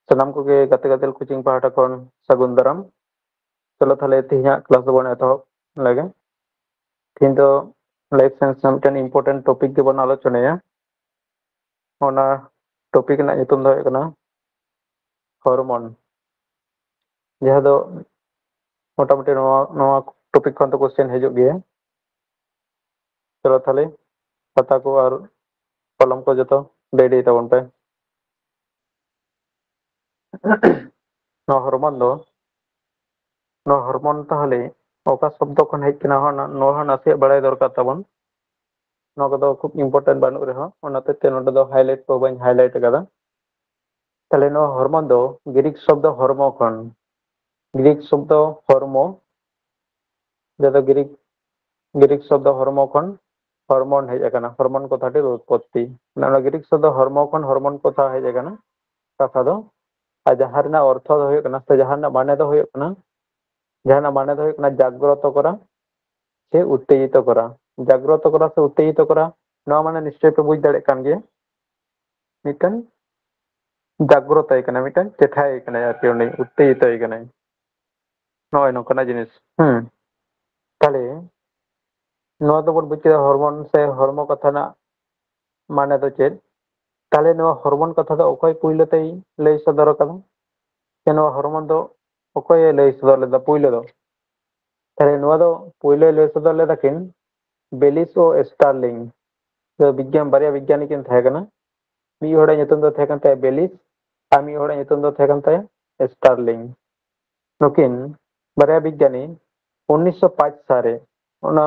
ᱥᱟᱱᱟᱢ ᱠᱚᱜᱮ ᱜᱟᱛᱮ ᱜᱟᱫᱮᱞ ᱠᱳᱪᱤᱝ ᱯᱟᱦᱴᱟ ᱠᱷᱚᱱ ᱥᱟᱹᱜᱩᱱ ᱫᱟᱨᱟᱢ। ᱪᱚᱞᱚ ᱛᱟᱦᱞᱮ ᱛᱮᱦᱮᱧᱟᱜ ᱠᱞᱟᱥ ᱫᱚᱵᱚᱱ ᱮᱛᱚᱦᱚᱵ ᱞᱮᱜᱮ। ᱛᱮᱦᱮᱧ ᱫᱚ ᱞᱟᱭᱤᱯᱷ ᱥᱟᱭᱮᱱᱥ ᱨᱮᱱᱟᱜ ᱢᱤᱫᱴᱮᱱ ᱤম্ᱯᱚᱨᱴᱮᱱᱴ ᱴᱚᱯᱤक ᱜᱮᱵᱚᱱ ᱟᱞᱳᱪᱚᱱᱟᱭᱟ। ᱚᱱᱟ ᱴᱚᱯᱤक ᱨᱮᱱᱟᱜ ᱧᱩᱛᱩᱢ ᱫᱚ ᱦᱩᱭᱩᱜ ᱠᱟᱱᱟ ᱦᱚᱨᱢᱚᱱ। ᱡᱟᱦᱟᱸ ᱫᱚ ᱢᱚᱴᱟᱢᱩᱴᱤ ᱱᱚᱣᱟ ᱴᱚᱯᱤक ᱠᱷᱚᱱ ᱫᱚ ᱠᱚᱥᱪᱮᱱ ᱦᱤᱡᱩᱜ ᱜᱮᱭᱟ। ᱪᱚᱞᱚ ᱛᱟᱦᱞᱮ ᱠᱷᱟᱛᱟ ᱠᱚ ᱟᱨ ᱠᱚᱞᱚᱢ ᱠᱚ ᱡᱚᱛᱚ ᱨᱮᱰᱤ ᱛᱟᱵᱚᱱ ᱯᱮ। ᱱᱚᱣᱟ ᱦᱚᱨᱢᱚᱱ ᱛᱟᱦᱚᱞᱮ ᱚᱠᱟ ᱥᱚᱵᱽᱫᱚ ᱠᱷᱚᱱ ᱦᱮᱡ ᱟᱠᱟᱱᱟ ᱱᱚᱣᱟ ᱦᱚᱸ ᱱᱟᱥᱮᱭᱟᱜ ᱵᱟᱲᱟᱭ ᱫᱚᱨᱠᱟর ᱛᱟᱵᱚᱱ। ᱱᱚᱣᱟ ᱠᱚᱫᱚ ᱠᱷᱩᱵ ᱤম্ᱯᱚᱨᱴᱮᱱᱴ ᱵᱟᱹᱱᱩᱜ ᱨᱮᱦᱚᱸ ᱚᱱᱟ ᱦᱚᱛᱮᱡ ᱛᱮ ᱱᱚᱰᱮ ᱫᱚ ᱦᱟᱭᱞᱟइट ᱠᱚ ᱵᱟᱹᱧ ᱦᱟᱭᱞᱟइट ᱟᱠᱟᱫᱟ। ᱛᱟᱦᱞᱮ ᱱᱚᱣᱟ ᱦᱚᱨᱢᱚᱱ ᱫᱚ ᱜᱨᱤᱠ ᱥᱚᱵᱽᱫᱚ ᱦᱚᱨᱢᱚ ᱠᱷᱚᱱ গ্রিক শব্দ হর্ম যেটা গ্রিক শব্দ হর্ম খন হরমোন হেজ আকানা হরমোন কথাটির উৎপত্তি মানে গ্রিক শব্দ হর্ম খন হরমোন কথা হেজ আকানা কথা দো আর যাহার না অর্থ দো হুয়ুᱜ কানা সে যাহার না মানে দো হুয়ুᱜ কানা যাহার মানে দো হুয়ুᱜ কানা জাগ্রত করা সে উত্তেজিত করা জাগ্রত করা সে উত্তেজিত করা নওয়া মানে নিশ্চয় পে বুঝ দাড়েগ কান গেয়া মিটান জাগ্রত এখানে মিটান চেঠাই এখানে আর কি উনি উত্তেজিত এখানে নয় নকনা জিনিস তাহলে নওয়া দো বন বুঝ কেদা হরমোন সে হরমো কথা না মানে দো চেদ তাহলে নওয়া হরমোন কথা দো অকয় পুইলো তেই লই সদর কাদা কেন হরমোন দো অকয় লই সদর লেদা পুইলো দো তাহলে নওয়া দো পুইলো লই সদর লেদা কিন বেলিস ও স্টারলিং বিজ্ঞান বারিয়া বিজ্ঞানী কিন থাহে কানা মি হড়ে nyutum do থাহে কান তায় বেলিস আর মি হড়ে nyutum do থাহে কান তায় স্টারলিং নুকিন বারিয়া বিজ্ঞানী 1905 সালে ওনা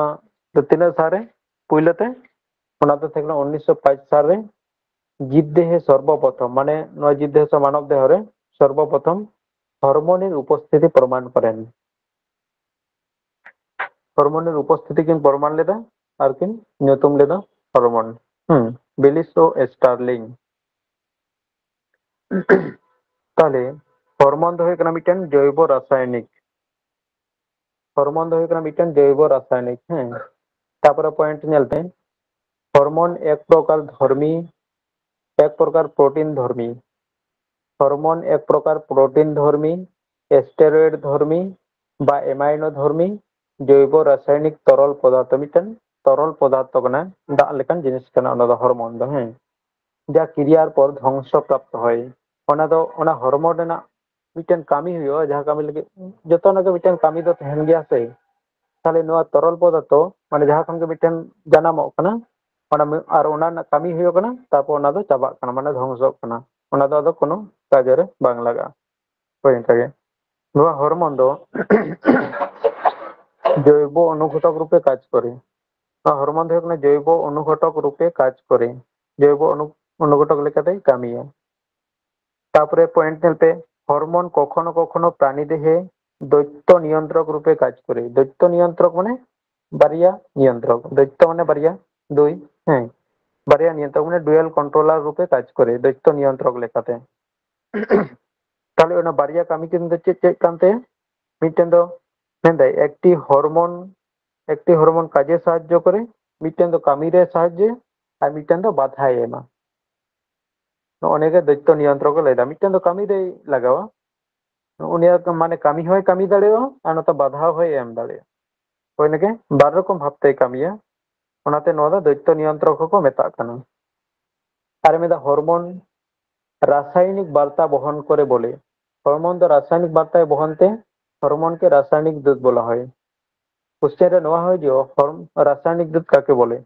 তো তিনা সালে পুইলোতে ওনা তো থাকলো 1905 সালে জীবদেহে সর্বপ্রথম মানে নয় জীবদেহ সে মানব দেহরে সর্বপ্রথম হরমোনের উপস্থিতি প্রমাণ করেন হরমোনের উপস্থিতি কিন প্রমাণ লেদা আর কিন nyutum লেদা হরমোন বেলিস ও স্টারলিং তাহলে হরমোন দো হুয়ুᱜ কানা মিটেন জৈব রাসায়নিক হরমোন দো হুয়ুᱜ কানা মিটেন জৈব রাসায়নিক তারপরে পয়েন্ট নেলতে হরমোন এক প্রকার ধর্মী এক প্রকার প্রোটিন ধর্মী হরমোন এক প্রকার প্রোটিন ধর্মী স্টেরয়েড ধর্মী বা এমাইনো ধর্মী জৈব রাসায়নিক তরল পদার্থ মিটেন তরল পদার্থ কানা দাগ লেকান জিনিস কানা ওনা দো হরমোন দো যা ক্রিয়ার পর ধ্বংস প্রাপ্ত হয় ওনা দো ওনা হরমোন রেনা মিটেন কামি হুয়ুᱜᱼᱟ যাহা কামি লাগি যত না মিটেন কামি দো তহেন গেয়া সে তাহলে নোয়া তরল পদার্থ মানে যাহা খান গে মিটেন জানামᱚᱜ ᱠᱟᱱᱟ ᱚᱱᱟ ᱟᱨ ᱚᱱᱟ ᱨᱮᱱᱟᱜ ᱠᱟᱹᱢᱤ ᱦᱩᱭᱩᱜ ᱠᱟᱱᱟ ᱛᱟᱨᱯᱚᱨ ᱚᱱᱟ ᱫᱚ ᱪᱟᱵᱟᱜ ᱠᱟᱱᱟ ᱢᱟᱱᱮ ধ্বংসᱚᱜ ᱠᱟᱱᱟ ᱚᱱᱟ ᱫᱚ ᱟᱫᱚ ᱠᱳᱱᱳ ᱠᱟᱡᱮ ᱨᱮ ᱵᱟᱝ ᱞᱟᱜᱟᱜᱼᱟ ᱦᱳᱭ ᱤᱱᱠᱟᱹᱜᱮ ᱱᱚᱣᱟ হরমোন ᱫᱚ জৈব অনুঘটক রূপে কাজ করে হরমোন দো হুᱭᱩᱜ ᱠᱟᱱᱟ জৈব অনুঘটক রূপে কাজ করে জৈব অনুঘটক লেখাতেই কামিয়া তারপরে পয়েন্ট নেলতে হরমোন কখনো কখনো প্রাণীদেহে দৈত্য নিয়ন্ত্রক রূপে কাজ করে দৈত্য নিয়ন্ত্রক মানে বারিয়া নিয়ন্ত্রক দৈত্য মানে বারিয়া দুই বারিয়া নিয়ন্ত্রক মানে ডুয়েল কন্ট্রোলার রূপে কাজ করে দৈত্য নিয়ন্ত্রক লেখাতে তাহলে ওনা বারিয়া কামি কিন্তু চেক চেক কানতে মিটেন দো মেনদাই একটি হরমোন কাজে সাহায্য করে মিটেন দো কামিরে সাহায্যে আর মিটেন দো বাধায় এমা অনেকে দৈত্য নিয়ন্ত্রক লেদা মিটেন দো কামিরে লাগাওয়া উনিয়াক মানে কামি হয় কামি দাড়েও আর নতো বাধা হয় এম দাড়েও ওইনাকে বার রকম ভাবতে কামিয়া ওনাতে নোয়া দো দৈত্য নিয়ন্ত্রক হকো মেতাগ কানা আর মেদা হরমোন রাসায়নিক বার্তা বহন করে বলে হরমোন দো রাসায়নিক বার্তায় বহনতে হরমোনকে রাসায়নিক দূত বলা হয় কোশ্চেন রে নোয়া হয় যে রাসায়নিক দূত কাকে বলে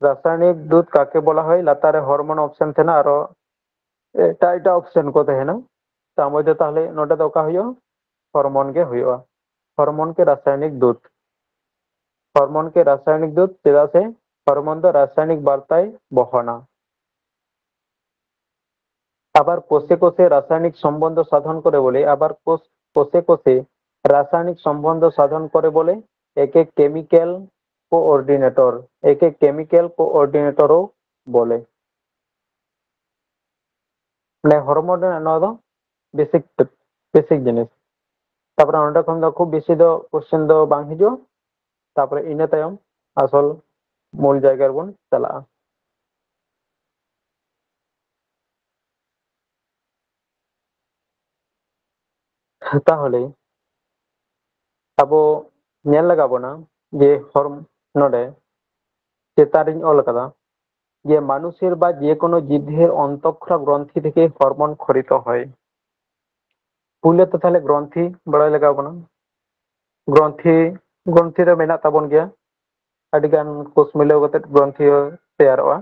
রাসায়নিক দূত কাকে বলা হয় লাতারে হরমোন অপশন থেনা আরো এটা অপশন কো তাহেনা তার মধ্যে তাহলে নোটা দো কা হইও হরমোন গে হইও হরমোন কে রাসায়নিক দূত চেদা সে হরমোন দো রাসায়নিক বার্তায় বহনা আবার কোষে কোষে রাসায়নিক সম্বন্ধ সাধন করে বলে আবার কোষে কোষে রাসায়নিক সম্বন্ধ সাধন করে বলে একে কেমিক্যাল কোঅর্ডিনেটরও বলে মানে হরমোন নয় দো বেসিক জিনিস তারপরে অনেকটা কম দো খুব বেশি দো কোশ্চেন দো বাং হিজুᱜᱼᱟ তারপরে ইনা তায়ম আসল মূল জায়গা ᱵᱚᱱ ᱪᱟᱞᱟᱜᱼᱟ তাহলে ᱟᱵᱚ ᱧᱮᱞ ᱞᱟᱜᱟᱣ ᱵᱚᱱᱟ যে নডে চেতারিং অল কাদা যে মানুষের বা যে কোনো জীবের অন্তঃক্ষরা গ্রন্থি থেকে হরমোন খরিত হয় পুলে তো তাহলে গ্রন্থি বড়াই লাগাও বনা গ্রন্থি গ্রন্থি রে মেনা তাবন গিয়া আডিগান কোষ মিলাও কাতে গ্রন্থি তেয়ারᱚᱜᱼᱟ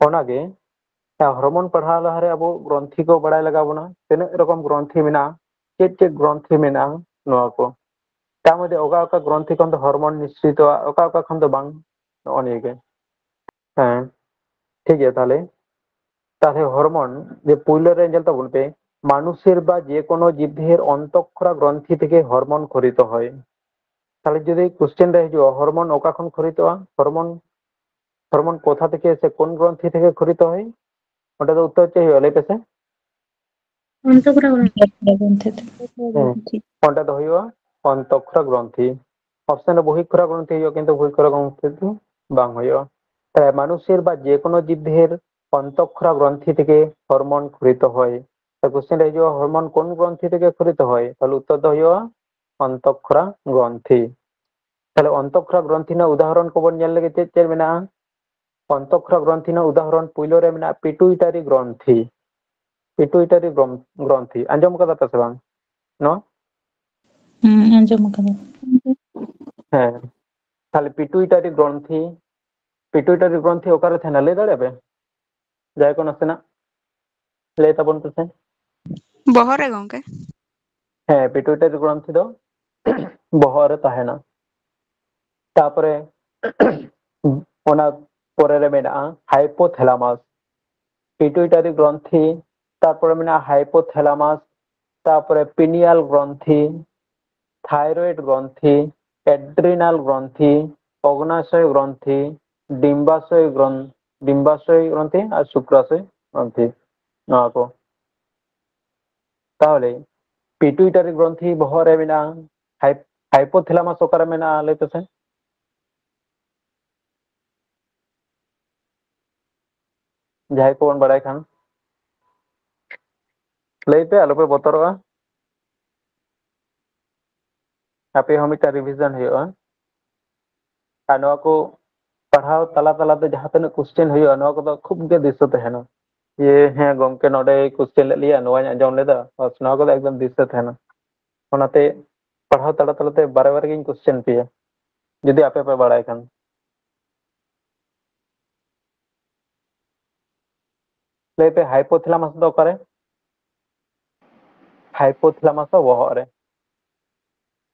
ᱚᱱᱟᱜᱮ হরমোন পড়াও লাহারে আবো গ্রন্থি কো বড়াই লাগাও বনা তিনাᱹᱜ রকম গ্রন্থি মেনা ᱪᱮᱫ ᱪᱮᱫ গ্রন্থি মেনা নোয়া কো তার মধ্যে ওকা ওকা গ্রন্থি খন হরমোন নিঃসৃত ওকা ওকা খন তো বাং অনেক হ্যাঁ ঠিক আছে তাহলে তাহলে হরমোন যে পুইলো রে যেটা বলতে মানুষের বা যে কোনো জীবের অন্তঃক্ষরা গ্রন্থি থেকে হরমোন খরিত হয় তাহলে যদি কোশ্চেন রে হিজুয়া হরমোন ওকা খন খরিত হরমোন হরমোন কোথা থেকে সে কোন গ্রন্থি থেকে খরিত হয় ওটা তো উত্তর চাই হলে পেছে ওটা তো হইবা অন্তঃক্ষরা গ্রন্থি অপশন বহিঃক্ষরা গ্রন্থি হইবা কিন্তু বহিঃক্ষরা গ্রন্থি তো বাং হইবা মানুষের বা যে কোনো জীবের অন্তঃক্ষরা গ্রন্থি থেকে হরমোন খরিত হয় তো কোশ্চেন রে হিজুয়া হরমোন কোন গ্রন্থি থেকে খরিত হয় তাহলে উত্তর তো হইবা অন্তঃক্ষরা গ্রন্থি তাহলে অন্তঃক্ষরা গ্রন্থি না উদাহরণ কবন ñel lage ᱪᱮᱫ ᱪᱮᱫ ᱢᱮᱱᱟᱜᱼᱟ অন্তঃক্ষরা গ্রন্থি না উদাহরণ পুইলো রে মেনা পিটুইটারি গ্রন্থি পিটুইটারি গ্রন্থি আঞ্জম কাদা পে বাং নো আঞ্জম কাদা হ্যাঁ তাহলে পিটুইটারি গ্রন্থি ওকারে থানা লে দাঁড়াবে যাই কোন আছে না লে তাবন পেছে বহরে গঙ্কে হ্যাঁ পিটুইটারি গ্রন্থি দো বহরে তাহেনা তারপরে ওনা পরে রে মেনা হাইপোথ্যালামাস পিটুইটারি গ্রন্থি তারপরে মেনা হাইপোথ্যালামাস তারপরে পিনিয়াল গ্রন্থি থাইরয়েড গ্রন্থি অ্যাড্রিনাল গ্রন্থি অগ্নাশয় গ্রন্থি ডিম্বাশয় গ্রন্থি আর শুক্রাশয় গ্রন্থি নয়া কো তাহলে পিটুইটারি গ্রন্থি বহরে মেনা হাইপোথ্যালামাস ওকারে মেনা লেতেছে যাই কোন বাড়াই খান ᱞᱟᱹᱭᱯᱮ ᱟᱞᱚᱯᱮ ᱵᱚᱛᱚᱨᱚᱜᱼᱟ ᱟᱯᱮ ᱦᱚᱸ ᱢᱤᱫᱴᱟᱝ ᱨᱤᱵᱷᱤᱡᱚᱱ ᱦᱩᱭᱩᱜᱼᱟ ᱟᱨ ᱱᱚᱣᱟ ᱠᱚ ᱯᱟᱲᱦᱟᱣ ᱛᱟᱞᱟ ᱛᱟᱞᱟᱛᱮ ᱡᱟᱦᱟᱸ ᱛᱤᱱᱟᱹᱜ ᱠᱚᱥᱪᱮᱱ ᱦᱩᱭᱩᱜᱼᱟ ᱱᱚᱣᱟ ᱠᱚᱫᱚ ᱠᱷᱩᱵ ᱜᱮ ᱫᱤᱥᱟᱹ ᱛᱟᱦᱮᱱᱟ ᱡᱮ ᱦᱮᱸ ᱜᱚᱝᱠᱮ ᱱᱚᱰᱮ ᱠᱚᱥᱪᱮᱱ ᱞᱮᱫ ᱞᱮᱭᱟ ᱱᱚᱣᱟᱧ ᱟᱸᱡᱚᱢ ᱞᱮᱫᱟ ᱵᱟᱥ ᱱᱚᱣᱟ ᱠᱚᱫᱚ ᱮᱠᱫᱚᱢ ᱫᱤᱥᱟᱹ ᱛᱟᱦᱮᱱᱟ ᱚᱱᱟᱛᱮ ᱯᱟᱲᱦᱟᱣ ᱛᱟᱞᱟ ᱛᱟᱞᱟᱛᱮ ᱵᱟᱨᱮ ᱵᱟᱨᱮ ᱜᱤᱧ ᱠᱚᱥᱪᱮᱱ ᱯᱮᱭᱟ ᱡᱩᱫᱤ ᱟᱯᱮ ᱯᱮ ᱵᱟᱲᱟᱭ ᱠᱷᱟᱱ ᱞᱟᱹᱭ ᱯᱮ হাইপোথ্যালামাস ᱫᱚ ᱚᱠᱟᱨᱮ হাইপোথ্যালামাস ᱫᱚ ᱵᱚᱦᱚᱜ ᱨᱮ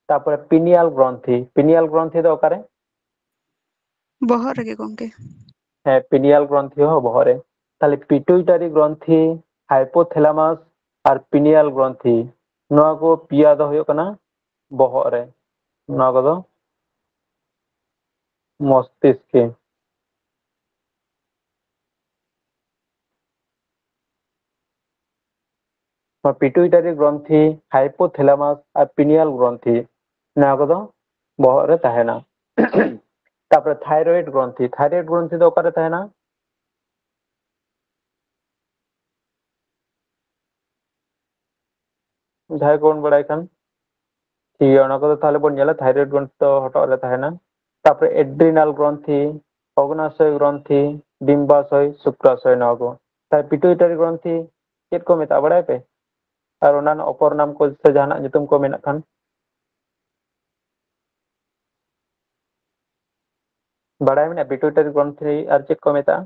তারপরে পিনিয়াল গ্রন্থি দো ওকারে বহরে গে গঙ্কে হ্যাঁ পিনিয়াল গ্রন্থি হো বহরে তাহলে পিটুইটারি গ্রন্থি হাইপোথ্যালামাস আর পিনিয়াল গ্রন্থি নোয়া কো পিয়া দো হুᱭᱩᱜ ᱠᱟᱱᱟ বহরে রে নোয়া কো দো মস্তিষ্কে পিটুইটারি গ্রন্থি হাইপোথ্যালামাস আর পিনিয়াল গ্রন্থি নোয়া কো দো বহরে রে তাহেনা তারপরে থাইরয়েড গ্রন্থি দো ওকারে তাহেনা ᱡᱟᱦᱟᱸᱭ ᱠᱚᱵᱚᱱ ᱵᱟᱲᱟᱭ ᱠᱷᱟᱱ ᱴᱷᱤᱠ ᱜᱮᱭᱟ ᱚᱱᱟ ᱠᱚᱫᱚ ᱛᱟᱦᱞᱮ ᱵᱚᱱ ᱧᱮᱞᱟ থাইরয়েড গ্রন্থি ᱫᱚ ᱦᱚᱴᱚᱜ ᱨᱮ ᱛᱟᱦᱮᱱᱟ তারপরে এড্রিনাল গ্রন্থি অগ্নাশয় গ্রন্থি ডিম্বাশয় শুক্রাশয় নওয়া ᱠᱚ তাই পিটুইটারি গ্রন্থি ᱪᱮᱫ ᱠᱚ ᱢᱮᱛᱟᱜᱼᱟ ᱵᱟᱲᱟᱭ ᱯᱮ আর অন্যান্য অপর নাম ᱠᱚ ᱥᱮ ᱡᱟᱦᱟᱱᱟᱜ ᱧᱩᱛᱩᱢ ᱠᱚ ᱢᱮᱱᱟᱜ ᱠᱷᱟᱱ ᱵᱟᱲᱟᱭ ᱢᱮᱱᱟᱜᱼᱟ পিটুইটারি গ্রন্থি আর ᱪᱮᱫ ᱠᱚ ᱢᱮᱛᱟᱜᱼᱟ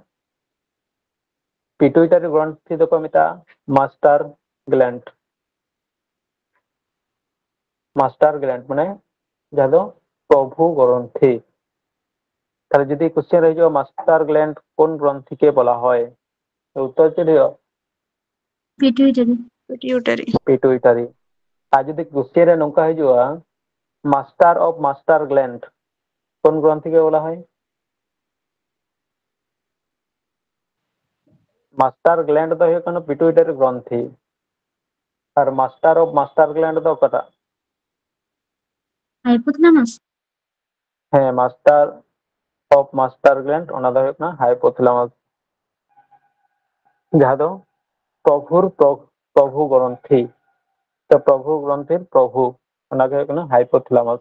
পিটুইটারি গ্রন্থি ᱫᱚᱠᱚ ᱢᱮᱛᱟᱜᱼᱟ মাস্টার গ্ল্যান্ড মানে যাହା দো প্রভু গ্রন্থি তাহলে যদি কোশ্চেন রয়ে যাও মাস্টার গ্ল্যান্ড কোন গ্রন্থিকে বলা হয় উত্তর চলে যাও পিটুইটারি আর যদি কোশ্চেন রে নৌকা হিজুआ মাস্টার অফ মাস্টার গ্ল্যান্ড কোন গ্রন্থিকে বলা হয় মাস্টার গ্ল্যান্ড তো হুᱭᱩᱜ ᱠᱟᱱᱟ পিটুইটারি গ্রন্থি আর মাস্টার অফ মাস্টার গ্ল্যান্ড তো কটা হাইপোথ্যালামাস হ্যাঁ মাস্টার অফ মাস্টার গ্ল্যান্ড ওনা দো হুᱭᱩᱜ ᱠᱟᱱᱟ হাইপোথ্যালামাস যাহা দো প্রভু গ্রন্থি ᱥᱮ ᱯᱨᱚᱵᱷᱩ ᱜᱨᱚন্থির প্রভু ᱚᱱᱟᱜᱮ ᱦᱩᱭᱩᱜ ᱠᱟᱱᱟ হাইপোথ্যালামাস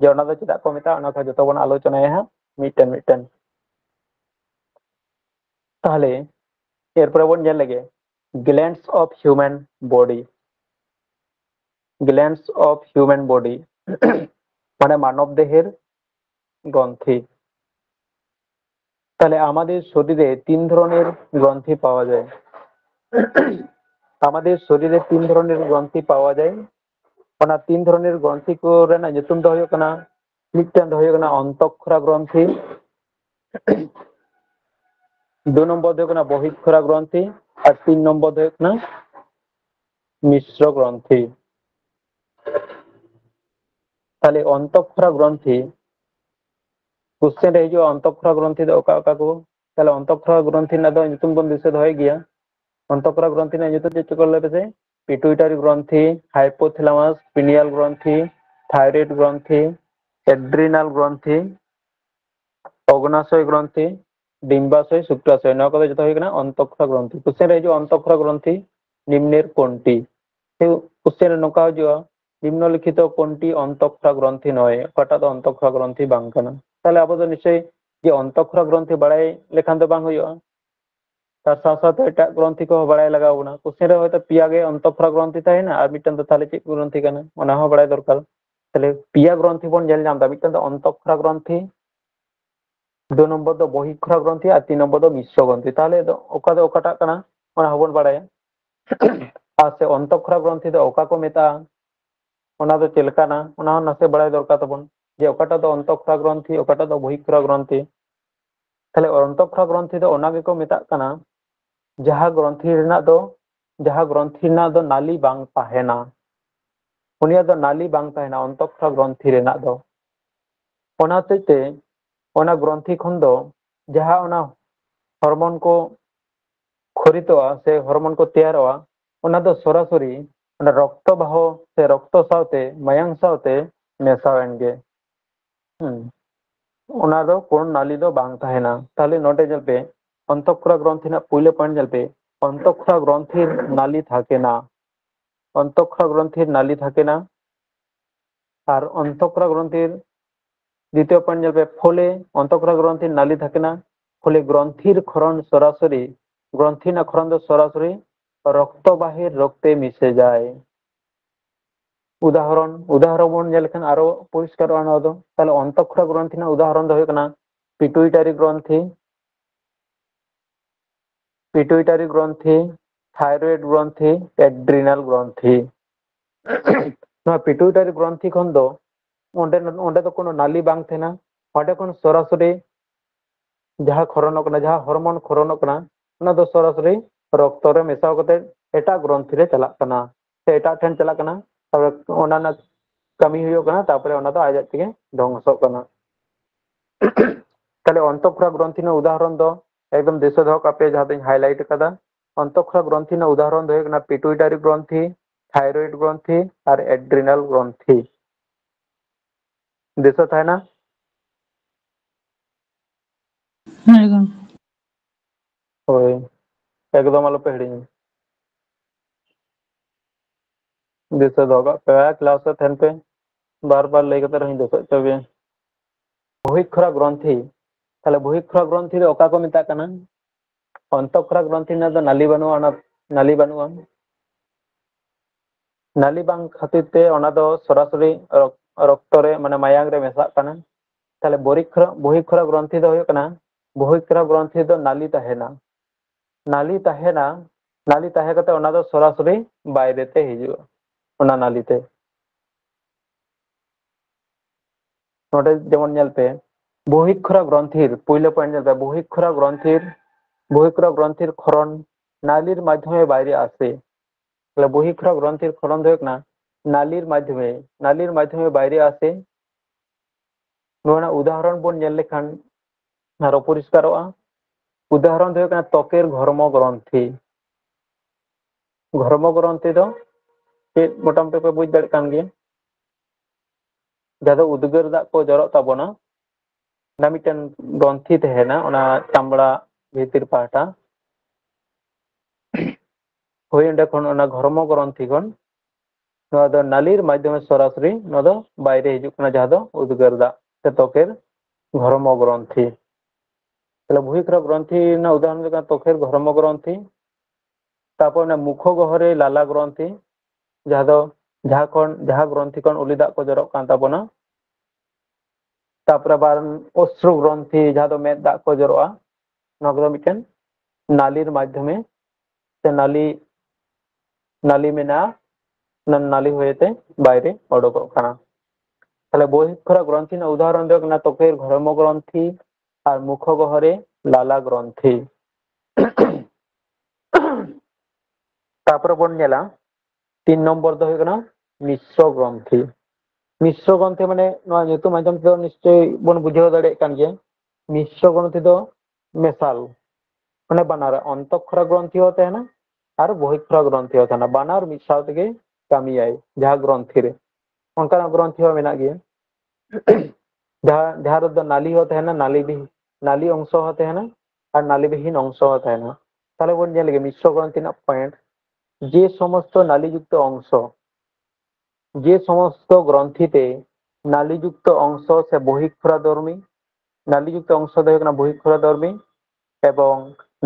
ᱡᱮ ᱚᱱᱟ ᱫᱚ ᱪᱮᱫᱟᱜ ᱠᱚ ᱢᱮᱛᱟᱜᱼᱟ ᱚᱱᱟ ᱠᱚ ᱡᱚᱛᱚ ᱵᱚᱱ ᱟᱞᱳᱪᱚᱱᱟᱭᱟ ᱦᱟᱸᱜ ᱢᱤᱫᱴᱮᱱ ᱢᱤᱫᱴᱮᱱ তাহলে এরপরে ᱵᱚᱱ ᱧᱮᱞ ᱞᱮᱜᱮ glands of human body glands of human body মানে মানব দেহের গ্রন্থি তাহলে আমাদের শরীরে তিন ধরনের গ্রন্থি পাওয়া যায় আমাদের শরীরে তিন ধরনের গ্রন্থি পাওয়া যায় ᱚᱱᱟ তিন ধরনের গ্রন্থি ᱠᱚ ᱨᱮᱱᱟᱜ ᱧᱩᱛᱩᱢ ᱫᱚ ᱦᱩᱭᱩᱜ ᱠᱟᱱᱟ ᱢᱤᱫᱴᱮᱱ ᱫᱚ ᱦᱩᱭᱩᱜ ᱠᱟᱱᱟ অন্তঃক্ষরা গ্রন্থি দুই নম্বর ᱫᱚ ᱦᱩᱭᱩᱜ ᱠᱟᱱᱟ বহিঃক্ষরা গ্রন্থি আর তিন নম্বর ᱫᱚ ᱦᱩᱭᱩᱜ ᱠᱟᱱᱟ মিশ্র গ্রন্থি তাহলে অন্তঃক্ষরা গ্রন্থি কোশ্চেন রে হিজুᱜᱼᱟ অন্তঃক্ষরা গ্রন্থি ᱫᱚ ᱚᱠᱟ ᱚᱠᱟ ᱠᱚ তাহলে অন্তঃক্ষরা গ্রন্থি ᱨᱮᱱᱟᱜ ᱫᱚ ᱧᱩᱛᱩᱢ ᱵᱚᱱ ᱫᱤᱥᱟᱹ ᱫᱚᱦᱚᱭ ᱜᱮᱭᱟ অন্তঃক্ষরা গ্রন্থি ᱨᱮᱱᱟᱜ ᱧᱩᱛᱩᱢ ᱪᱮᱫ ᱠᱚ ᱞᱟᱹᱭ ᱯᱮᱥᱮ পিটুইটারি গ্রন্থি হাইপোথ্যালামাস পিনিয়াল গ্রন্থি থাইরয়েড গ্রন্থি এড্রিনাল গ্রন্থি অগ্নাশয় গ্রন্থি ডিম্বাশয় শুক্রাশয় নয় কথা যেটা হয়ে গেল অন্তঃক্ষরা গ্রন্থি কোশ্চেন রে হিজুᱜᱼᱟ অন্তঃক্ষরা গ্রন্থি নিম্নের কোনটি কোশ্চেন নৌকা হিজুᱜᱼᱟ নিম্নলিখিত কোনটি অন্তঃক্ষরা গ্রন্থি নয় অকাটা ᱫᱚ অন্তঃক্ষরা গ্রন্থি বাং কানা তাহলে আবো তো নিশ্চয়ই যে অন্তঃক্ষরা গ্রন্থি বাড়াই লেখান তো বাং ᱦᱩᱭᱩᱜᱼᱟ তার সাথে সাথে এটাᱜ গ্রন্থি কো বাড়াই লাগাও বনা কোশ্চেন রে হয়তো পিয়া গে অন্তঃক্ষরা গ্রন্থি তাহেনা আর মিটন তো তাহলে চেক গ্রন্থি কানা ওনা হো বাড়াই দরকার তাহলে পিয়া গ্রন্থি বন ᱧᱮᱞ ᱧᱟᱢ ᱫᱟ মিটন তো অন্তঃক্ষরা গ্রন্থি দুই নম্বর ᱫᱚ বহিঃক্ষরা গ্রন্থি আর তিন নম্বর ᱫᱚ মিশ্র গ্রন্থি তাহলে ওকা ᱫᱚ ওকাᱴᱟᱜ ᱠᱟᱱᱟ ওনা হবন বাড়ায়া আর সে অন্তঃক্ষরা গ্রন্থি ᱫᱚ ওকা ᱠᱚ ᱢᱮᱛᱟᱜᱼᱟ ওনা ᱫᱚ ᱪᱮᱫ ᱞᱮᱠᱟᱱᱟ ওনা ᱦᱚᱸ ᱱᱟᱥᱮ ᱵᱟᱲᱟᱭ ᱫᱚᱨᱠᱟর ᱛᱟᱵᱚᱱ যে ওকাটা ᱫᱚ অন্তঃক্ষরা গ্রন্থি ওকাটা ᱫᱚ বহিঃক্ষরা গ্রন্থি তাহলে অন্তঃক্ষরা গ্রন্থি ᱫᱚ ওনা গᱮᱠᱚ ᱢᱮᱛᱟᱜ ᱠᱟᱱᱟ ᱡᱟᱦᱟᱸ ᱜᱨᱚন্থি ᱨᱮᱱᱟᱜ ᱫᱚ নালী বাং তাহেনা উনিয়াᱜ ᱫᱚ নালী বাং তাহেনা অন্তঃক্ষরা গ্রন্থি রেনাᱜ ᱫᱚ ওনা হতেতে ওনা গ্রন্থি ᱠᱷᱚᱱ ᱫᱚ ᱡᱟᱦᱟᱸ ওনা হরমোন को খরিতোয়া সে হরমোন को তেয়ারোয়া ওনা ᱫᱚ সরাসরি ওনা রক্তবাহ সে রক্ত সাথে মায়াং সাথে মেশাওয়েন গে ওনা ᱫᱚ কোন নালী ᱫᱚ বাং তাহেনা তাহলে নোটে ᱧᱮᱞ ᱯᱮ অন্তঃক্ষরা গ্রন্থি না পয়লা পয়েন্ট ᱧᱮᱞ ᱯᱮ অন্তঃক্ষরা গ্রন্থির নালী থাকে না অন্তঃক্ষরা গ্রন্থির নালী থাকে না আর অন্তঃক্ষরা গ্রন্থির দ্বিতীয় পয়েন্ট ᱧᱮল ᱯᱮ ফলে অন্তঃক্ষরা গ্রন্থির নালী থাকে না ফলে গ্রন্থির ক্ষরণ সরাসরি গ্রন্থি না ক্ষরণ সরাসরি রক্তবাহের রক্তে মিশে যায় উদাহরণ বন ᱧᱮᱞ লেখান আরো পরিষ্কার আনা হতো তাহলে অন্তঃক্ষরা গ্রন্থি না উদাহরণ ᱫᱚ ᱦᱩᱭᱩᱜ ᱠᱟᱱᱟ পিটুইটারি গ্রন্থি থাইরয়েড গ্রন্থি এড্রিনাল গ্রন্থি নয় পিটুইটারি গ্রন্থি খন দো ওঁডে তো কোনো নালী বাং থেনা ওঁডে কোন সরাসরি যাহা খরণক না যাহা হরমোন খরণক না ওনা দো সরাসরি রক্ত রে মেশাও কতে এটা গ্রন্থি রে চালাক কানা সে এটা ঠেন চালাক কানা তারপরে ওনা না কামি হুয়ুᱜ কানা তারপরে ওনা দো আজাদ থেকে ধ্বংসক কানা তাহলে অন্তঃক্ষরা গ্রন্থি না উদাহরণ দো একদম দিশা দহো কাপে যাহা দিন হাইলাইট কাদা অন্তঃক্ষরা গ্রন্থি না উদাহরণ দো হুᱭᱩᱜ ᱠᱟᱱᱟ পিটুইটারি গ্রন্থি থাইরয়েড গ্রন্থি আর এড্রিনাল গ্রন্থি দিশা তাই না ওই একদম আলো पे हिड़िᱧ दिशा दो पे क्लास रे थेन पे बार बार लई कते रही दिशा चबे বহিঃক্ষরা গ্রন্থি তাহলে বহিঃক্ষরা গ্রন্থি রে ওকা কো মেতা কানা অন্তঃক্ষরা গ্রন্থি না তো নালী বানুয়া না নালী বানুয়া নালী বাং খাতির তে ওনা দো সরাসরি রক্ত রে মানে মায়াং রে মেশাক কানা তাহলে বহিঃক্ষরা গ্রন্থি দো হুᱭᱩᱜ ᱠᱟᱱᱟ বহিঃক্ষরা গ্রন্থি দো নালী তাহেনা নালী তাহে কাতে ওনা দো সরাসরি বাইরে তে হিজুᱜᱼᱟ ওনা নালীতে নোটে যেমন ᱧᱮᱞ পে বহিঃক্ষরা গ্রন্থির পয়লা পয়েন্ট ᱧᱮᱞ পে বহিঃক্ষরা গ্রন্থির ক্ষরণ নালীর মাধ্যমে বাইরে আসে তাহলে বহিঃক্ষরা গ্রন্থির ক্ষরণ দো হুᱭᱩᱜ ᱠᱟᱱᱟ নালীর মাধ্যমে বাইরে আসে নোনা উদাহরণ বন ᱧᱮᱞ লেখান আরো পরিষ্কারᱚᱜᱼᱟ উদাহরণ দো হুᱭᱩᱜ ᱠᱟᱱᱟ ত্বকের ঘর্ম গ্রন্থি দো চেদ মোটামুটি পে বুঝ দাড়ে কান গিয়া যাদা উদ্গার দাগ কো জরক তাবনা না মিটেন গ্রন্থি তাহেনা ওনা চামড়া ভিতর পাহটা হই এন্ডে খন ওনা ঘর্ম গ্রন্থি খন ᱱᱚᱣᱟ ᱫᱚ নালীর মাধ্যমে সরাসরি ᱱᱚᱣᱟ ᱫᱚ বাইরে হিজᱩᱜ ᱠᱟᱱᱟ ᱡᱟᱦᱟᱸ ᱫᱚ উদ্গার দাগ সে ত্বকের ঘর্ম গ্রন্থি। তাহলে বহিঃক্ষরা গ্রন্থি ᱨᱮᱱᱟᱜ উদাহরণ ᱦᱩᱭᱩᱜ ᱠᱟᱱᱟ ত্বকের ঘর্ম গ্রন্থি, তারপর ᱚᱱᱟ মুখ গহরে লালা গ্রন্থি ᱡᱟᱦᱟᱸ ᱫᱚ ᱡᱟᱦᱟᱸ গ্রন্থি ᱠᱷᱚᱱ ᱩᱞᱤ ᱫᱟᱜ ᱠᱚ ᱡᱚᱨᱚᱜ ᱠᱟᱱ ᱛᱟᱵᱚᱱᱟ। তারপরে আবার অশ্রু গ্রন্থি যাহা ᱫᱚ ᱢᱮᱫ ᱫᱟᱜ ᱠᱚ ᱡᱚᱨᱚᱜᱼᱟ, ᱱᱚᱣᱟ ᱠᱚᱫᱚ ᱢᱤᱫᱴᱮᱱ নালীর মাধ্যমে সে নালী মেনা নালী হয়েতে বাইরে ওডোকᱚᱜ কানা। তাহলে বহিঃক্ষরা গ্রন্থি ᱨᱮᱱᱟᱜ উদাহরণ ᱫᱚ ᱦᱩᱭᱩᱜ ᱠᱟᱱᱟ ত্বকের ঘর্ম গ্রন্থি আর মুখ গহরে লালা গ্রন্থি। তারপরে বন ñᱮᱞᱟ 3 নম্বর ᱫᱚ ᱦᱩᱭᱩᱜ ᱠᱟᱱᱟ মিশ্র গ্রন্থি। মিশ্র গ্রন্থি মানে ᱱᱚᱣᱟ ᱧᱩᱛᱩᱢ ᱟᱸᱡᱚᱢ ᱛᱮᱫᱚ ᱱᱤশ্ᱪᱚᱭ ᱵᱚᱱ ᱵᱩᱡᱷᱟᱹᱣ ᱫᱟᱲᱮᱭᱟᱜ ᱠᱟᱱ ᱜᱮᱭᱟ। মিশ্র গ্রন্থি ᱫᱚ মেশাল মানে বানার অন্তঃক্ষরা গ্রন্থি ᱦᱚᱸ ᱛᱟᱦᱮᱱᱟ আর বহিঃক্ষরা গ্রন্থি ᱦᱚᱸ ᱛᱟᱦᱮᱱᱟ, বানার ᱢᱤᱫ ᱥᱟᱶ ᱛᱮᱜᱮ ᱠᱟᱹᱢᱤᱭᱟᱭ ᱡᱟᱦᱟᱸ ᱜᱨᱚন্থি ᱨᱮ। ᱚᱱᱠᱟᱱᱟᱜ ᱜᱨᱚন্থি ᱦᱚᱸ ᱢᱮᱱᱟᱜ ᱜᱮᱭᱟ ᱡᱟᱦᱟᱸ ᱨᱮᱫᱚ নালী ᱦᱚᱸ ᱛᱟᱦᱮᱱᱟ, নালী অংশ হও তাহলে আর নালীবিহীন অংশ হও তাহলে। তাহলে বন ñᱮᱞ ᱞᱮᱜᱮ মিশ্র গ্রন্থি ᱨᱮᱱᱟᱜ পয়েন্ট, যে সমস্ত নালীযুক্ত অংশ, যে সমস্ত গ্রন্থিতে নালীযুক্ত অংশ সে বহিঃক্ষরাধর্মী, নালীযুক্ত অংশ ᱫᱚ ᱦᱩᱭᱩᱜ ᱠᱟᱱᱟ বহিঃক্ষরাধর্মী এবং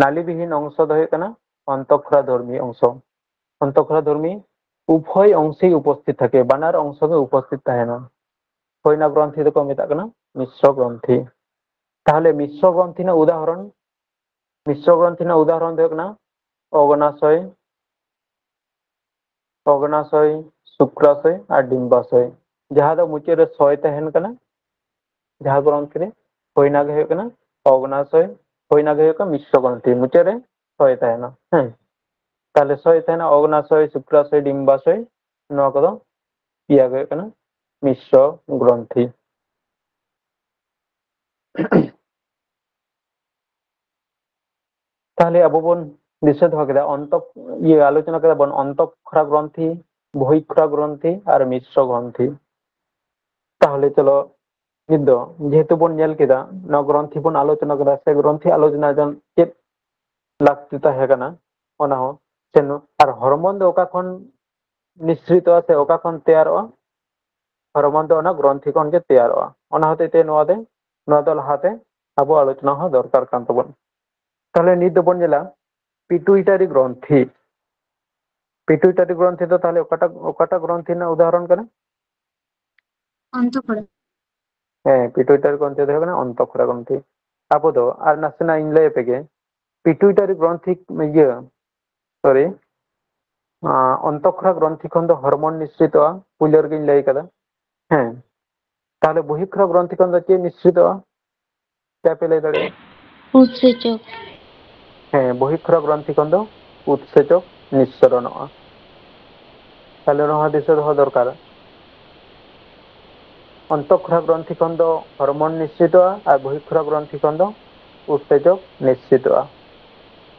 নালীবিহীন অংশ ᱫᱚ ᱦᱩᱭᱩᱜ ᱠᱟᱱᱟ অন্তঃক্ষরাধর্মী অংশ। অন্তঃক্ষরাধর্মী উভয় অংশেই উপস্থিত থাকে, বানার অংশ গে উপস্থিত তাহেনা, হইনা গ্রন্থি দোকো মেতাগ কানা মিশ্র গ্রন্থি। তাহলে মিশ্র গ্রন্থি ᱨᱮᱱᱟᱜ উদাহরণ, মিশ্র গ্রন্থি ᱨᱮᱱᱟᱜ উদাহরণ ᱫᱚ ᱦᱩᱭᱩᱜ ᱠᱟᱱᱟ অগ্নাশয়, অগ্নাশয়, শুক্রাশয় আর ডিম্বাশয়। যাহা ᱫᱚ ᱢᱩᱪᱟᱹᱫ ᱨᱮ ᱥᱚᱭ ᱛᱟᱦᱮᱱ ᱠᱟᱱᱟ ᱡᱟᱦᱟᱸ ᱜᱨᱚন্থি ᱨᱮ, হইনা ᱜᱮ ᱦᱩᱭᱩᱜ ᱠᱟᱱᱟ অগ্নাশয়, হইনা ᱜᱮ ᱦᱩᱭᱩᱜ ᱠᱟᱱᱟ মিশ্র গ্রন্থি, ᱢᱩᱪᱟᱹᱫ ᱨᱮ সয় তাহেনা। হ্যাঁ, তাহলে সয় তাহেনা অগ্নাশয়, শুক্রাশয়, ডিম্বাশয়, নওয়া কদো পিয়া গে ᱦᱩᱭᱩᱜ ᱠᱟᱱᱟ মিশ্র গ্রন্থি। তাহলে আবো বোন দিশা দᱚᱦᱚ ᱠᱮᱫᱟ আলোচনা কেদা বোন অন্তঃক্ষরা গ্রন্থি, বহিঃক্ষরা গ্রন্থি আর মিশ্র গ্রন্থি। তাহলে চলো নিত ᱫᱚ যেহেতু বোন ñᱮᱞ কেদা ᱱᱚᱣᱟ গ্রন্থি বোন আলোচনা কেদা, সে গ্রন্থি আলোচনা জন চেদ লাকতি তাহে কানা ᱚᱱᱟ ᱦᱚᱸ ᱥᱮ আর হরমোন ᱫᱚ ᱚᱠᱟ ᱠᱷᱚᱱ নিঃসৃত আছে, ᱚᱠᱟ ᱠᱷᱚᱱ ᱛᱮᱭᱟᱨᱚᱜᱼᱟ? হরমোন ᱫᱚ ᱚᱱᱟ গ্রন্থি ᱠᱷᱚᱱ ᱜᱮ ᱛᱮᱭᱟᱨᱚᱜᱼᱟ। ᱚᱱᱟ ᱦᱚᱛᱮᱡ ᱛᱮ ᱱᱚᱣᱟ ᱫᱚ ᱞᱟᱦᱟᱛᱮ ᱟᱵᱚ আলোচনা ᱦᱚᱸ দরকার কান তাবᱚᱱ। তাহলে নিত ᱫᱚᱵᱚᱱ ᱧᱮᱞᱟ পিটুইটারি গ্রন্থি। পিটুইটারি গ্রন্থি ᱫᱚ তাহলে ᱚᱠᱟᱴᱟᱜ গ্রন্থি ᱨᱮᱱᱟᱜ উদাহরণ কানা? অন্তঃক্ষরা। হ্যাঁ, পিটুইটারি গ্রন্থি ᱫᱚ ᱦᱩᱭᱩᱜ ᱠᱟᱱᱟ অন্তঃক্ষরা গ্রন্থি। ᱟᱵᱚ ᱫᱚ আর ᱱᱟᱥᱮᱱᱟᱜ ᱤᱧ ᱞᱟᱹᱭ ᱟᱯᱮᱜᱮ পিটুইটারি গ্রন্থি সরি অন্তঃক্ষরা গ্রন্থি ᱠᱷᱚᱱ ᱫᱚ হরমোন নিঃসৃতᱚᱜᱼᱟ, ᱯᱩᱭᱞᱳ ᱨᱮᱜᱮᱧ ᱞᱟᱹᱭ ᱠᱟᱫᱟ। হ্যাঁ, তাহলে বহিঃক্ষরা গ্রন্থি ᱠᱷᱚᱱ ᱫᱚ ᱪᱮᱫ নিঃসৃতᱚᱜᱼᱟ? ᱪᱮᱫ ᱯᱮ ᱞᱟᱹᱭ ᱫᱟᱲᱮᱭᱟᱜᱼᱟ? উৎসেচক। হ্যাঁ, বহিঃক্ষরা গ্রন্থি ᱠᱷᱚᱱ ᱫᱚ উৎসেচক নিঃসরণᱚᱜᱼᱟ। তাহলে ᱱᱚᱣᱟ দিশᱟ ᱫᱚᱦᱚ দরকার। অন্তঃক্ষরা গ্রন্থি ᱠᱷᱚᱱ ᱫᱚ হরমোন নিঃসৃতᱚᱜᱼᱟ আর বহিঃক্ষরা গ্রন্থি ᱠᱷᱚᱱ ᱫᱚ উৎসেচক নিঃসৃতᱚᱜᱼᱟ।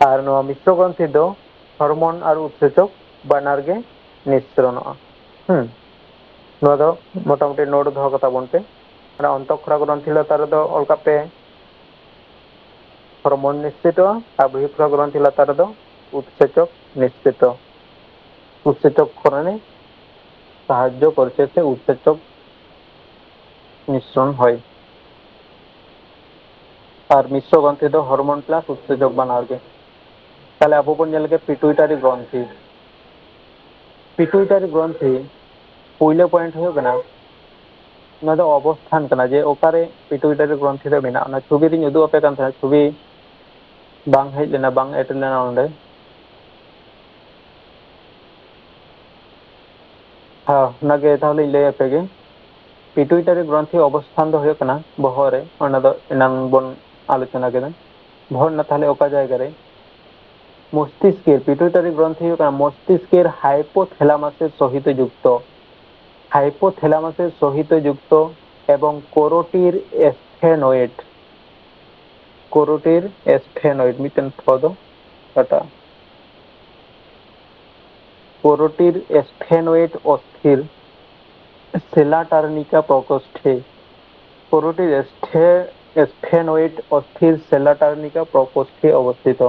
আর ᱱᱚᱣᱟ মিশ্র গ্রন্থি ᱫᱚ হরমোন আর উৎসেচক বানার গে নিঃসরণᱚᱜᱼᱟ। ᱱᱚᱣᱟ ᱫᱚ মোটামুটি নোট দᱚᱦᱚ ᱠᱟᱛᱟ ᱵᱚᱱ ᱯᱮ। ᱚᱱᱟ অন্তঃক্ষরা গ্রন্থি ᱞᱟᱛᱟᱨ ᱨᱮᱫᱚ ᱚᱞ ᱠᱟᱜ ᱯᱮ হরমোন নিঃসৃত আর বহিঃক্ষরা গ্রন্থি লাতার রেদᱚ উৎসেচক নিঃসৃত। উৎসেচক ক্ষরণে সাহায্য করছে, সে উৎসেচক মিশ্রণ হয়। আর মিশ্র গ্রন্থি ᱫᱚ হরমোন প্লাস উৎসেচক বানার গে। তাহলে আবো বন ᱧᱮᱞ ᱞᱮᱜᱮ পিটুইটারি গ্রন্থি। পিটুইটারি গ্রন্থি পয়লা পয়েন্ট ᱦᱩᱭᱩᱜ ᱠᱟᱱᱟ ᱱᱚᱣᱟ ᱫᱚ অবস্থান ᱠᱟᱱᱟ, ᱡᱮ ᱚᱠᱟᱨᱮ পিটুইটারি গ্রন্থি ᱫᱚ ᱢᱮᱱᱟᱜᱼᱟ। ᱚᱱᱟ ছবি ᱨᱤᱧ ᱩᱫᱩᱜ ᱟᱯᱮ ᱠᱟᱱ ᱛᱟᱦᱮᱸ, ছবি ᱵᱟᱝ ᱦᱮᱡ ᱞᱮᱱᱟ, ᱵᱟᱝ ᱮᱰ ᱞᱮᱱᱟ ᱚᱸᱰᱮ। হ্যাঁ, ᱚᱱᱟᱜᱮ ᱛᱟᱦᱚᱞᱮᱧ ᱞᱟᱹᱭ ᱟᱯᱮ ᱜᱮ। পিটুইটারি গ্রন্থি অবস্থান ᱫᱚ ᱦᱩᱭᱩᱜ ᱠᱟᱱᱟ ᱵᱚᱦᱚᱜ ᱨᱮ। ᱚᱱᱟ ᱫᱚ এনাং ᱵᱚᱱ আলোচনা কেদা। বহর না তাহলে ওকা জায়গা রে? মস্তিষ্কের পিটুইটারি গ্রন্থি হᱩᱭᱩᱜ ᱠᱟᱱᱟ মস্তিষ্কের হাইপোথ্যালামাসের সহিত যুক্ত, হাইপোথ্যালামাসের সহিত যুক্ত এবং কোরোটির স্ফেনয়েড, কোরোটির স্ফেনয়েড মিটেন পদ কাটা, কোরোটির স্ফেনয়েড অস্থির সেলাটার্নিকা প্রকোষ্ঠে, কোরোটির স্ফেনয়েড অস্থির সেলাটার্নিকা প্রকোষ্ঠে অবস্থিত।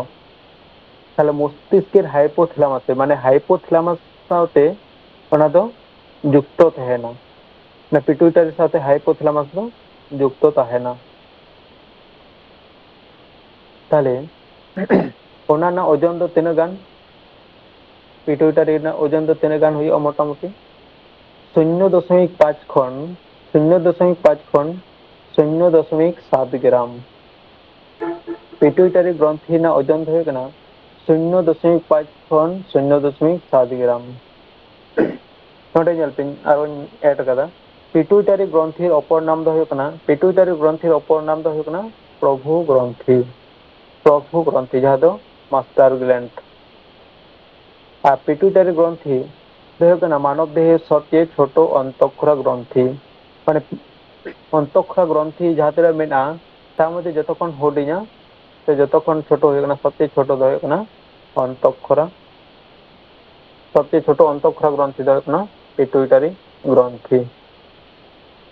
তাহলে মস্তিষ্কের হাইপোথ্যালামাসে মানে হাইপোথ্যালামাস সাথে ওনা দো যুক্ত তাহেনা না পিটুইটারি সাথে হাইপোথ্যালামাস দো যুক্ত তাহেনা তাহলে ওনা না ওজন দো তিনাग गान পিটুইটারি না ওজন দো তিনাग गान हुई मोटामुटी 0.5 खन 0.5 खन 0.7 ग्राम पिट्यूटरी ग्रंथि ना ओजन दो हुई कना 0.5 खन 0.7 ग्राम नोटे जलपिन आरो ऐड कदा पिट्यूटरी ग्रंथि अपर नाम दो हुई कना पिट्यूटरी ग्रंथि अपर नाम दो हुई कना प्रभु ग्रंथि जहां दो मास्टर ग्लैंड आ पिट्यूटरी ग्रंथि दो हुई कना मानव देह सबसे छोटो अंतःक्षरा ग्रंथि माने अंतःक्षरा ग्रंथि जहां तेरा मेना ता मध्ये जतखन हुडिया से जतखन छोटो हुई कना सबसे छोटो दो हुई कना अंतःक्षरा सबसे छोटो अंतःक्षरा ग्रंथि दो हुई कना पिट्यूटरी ग्रंथि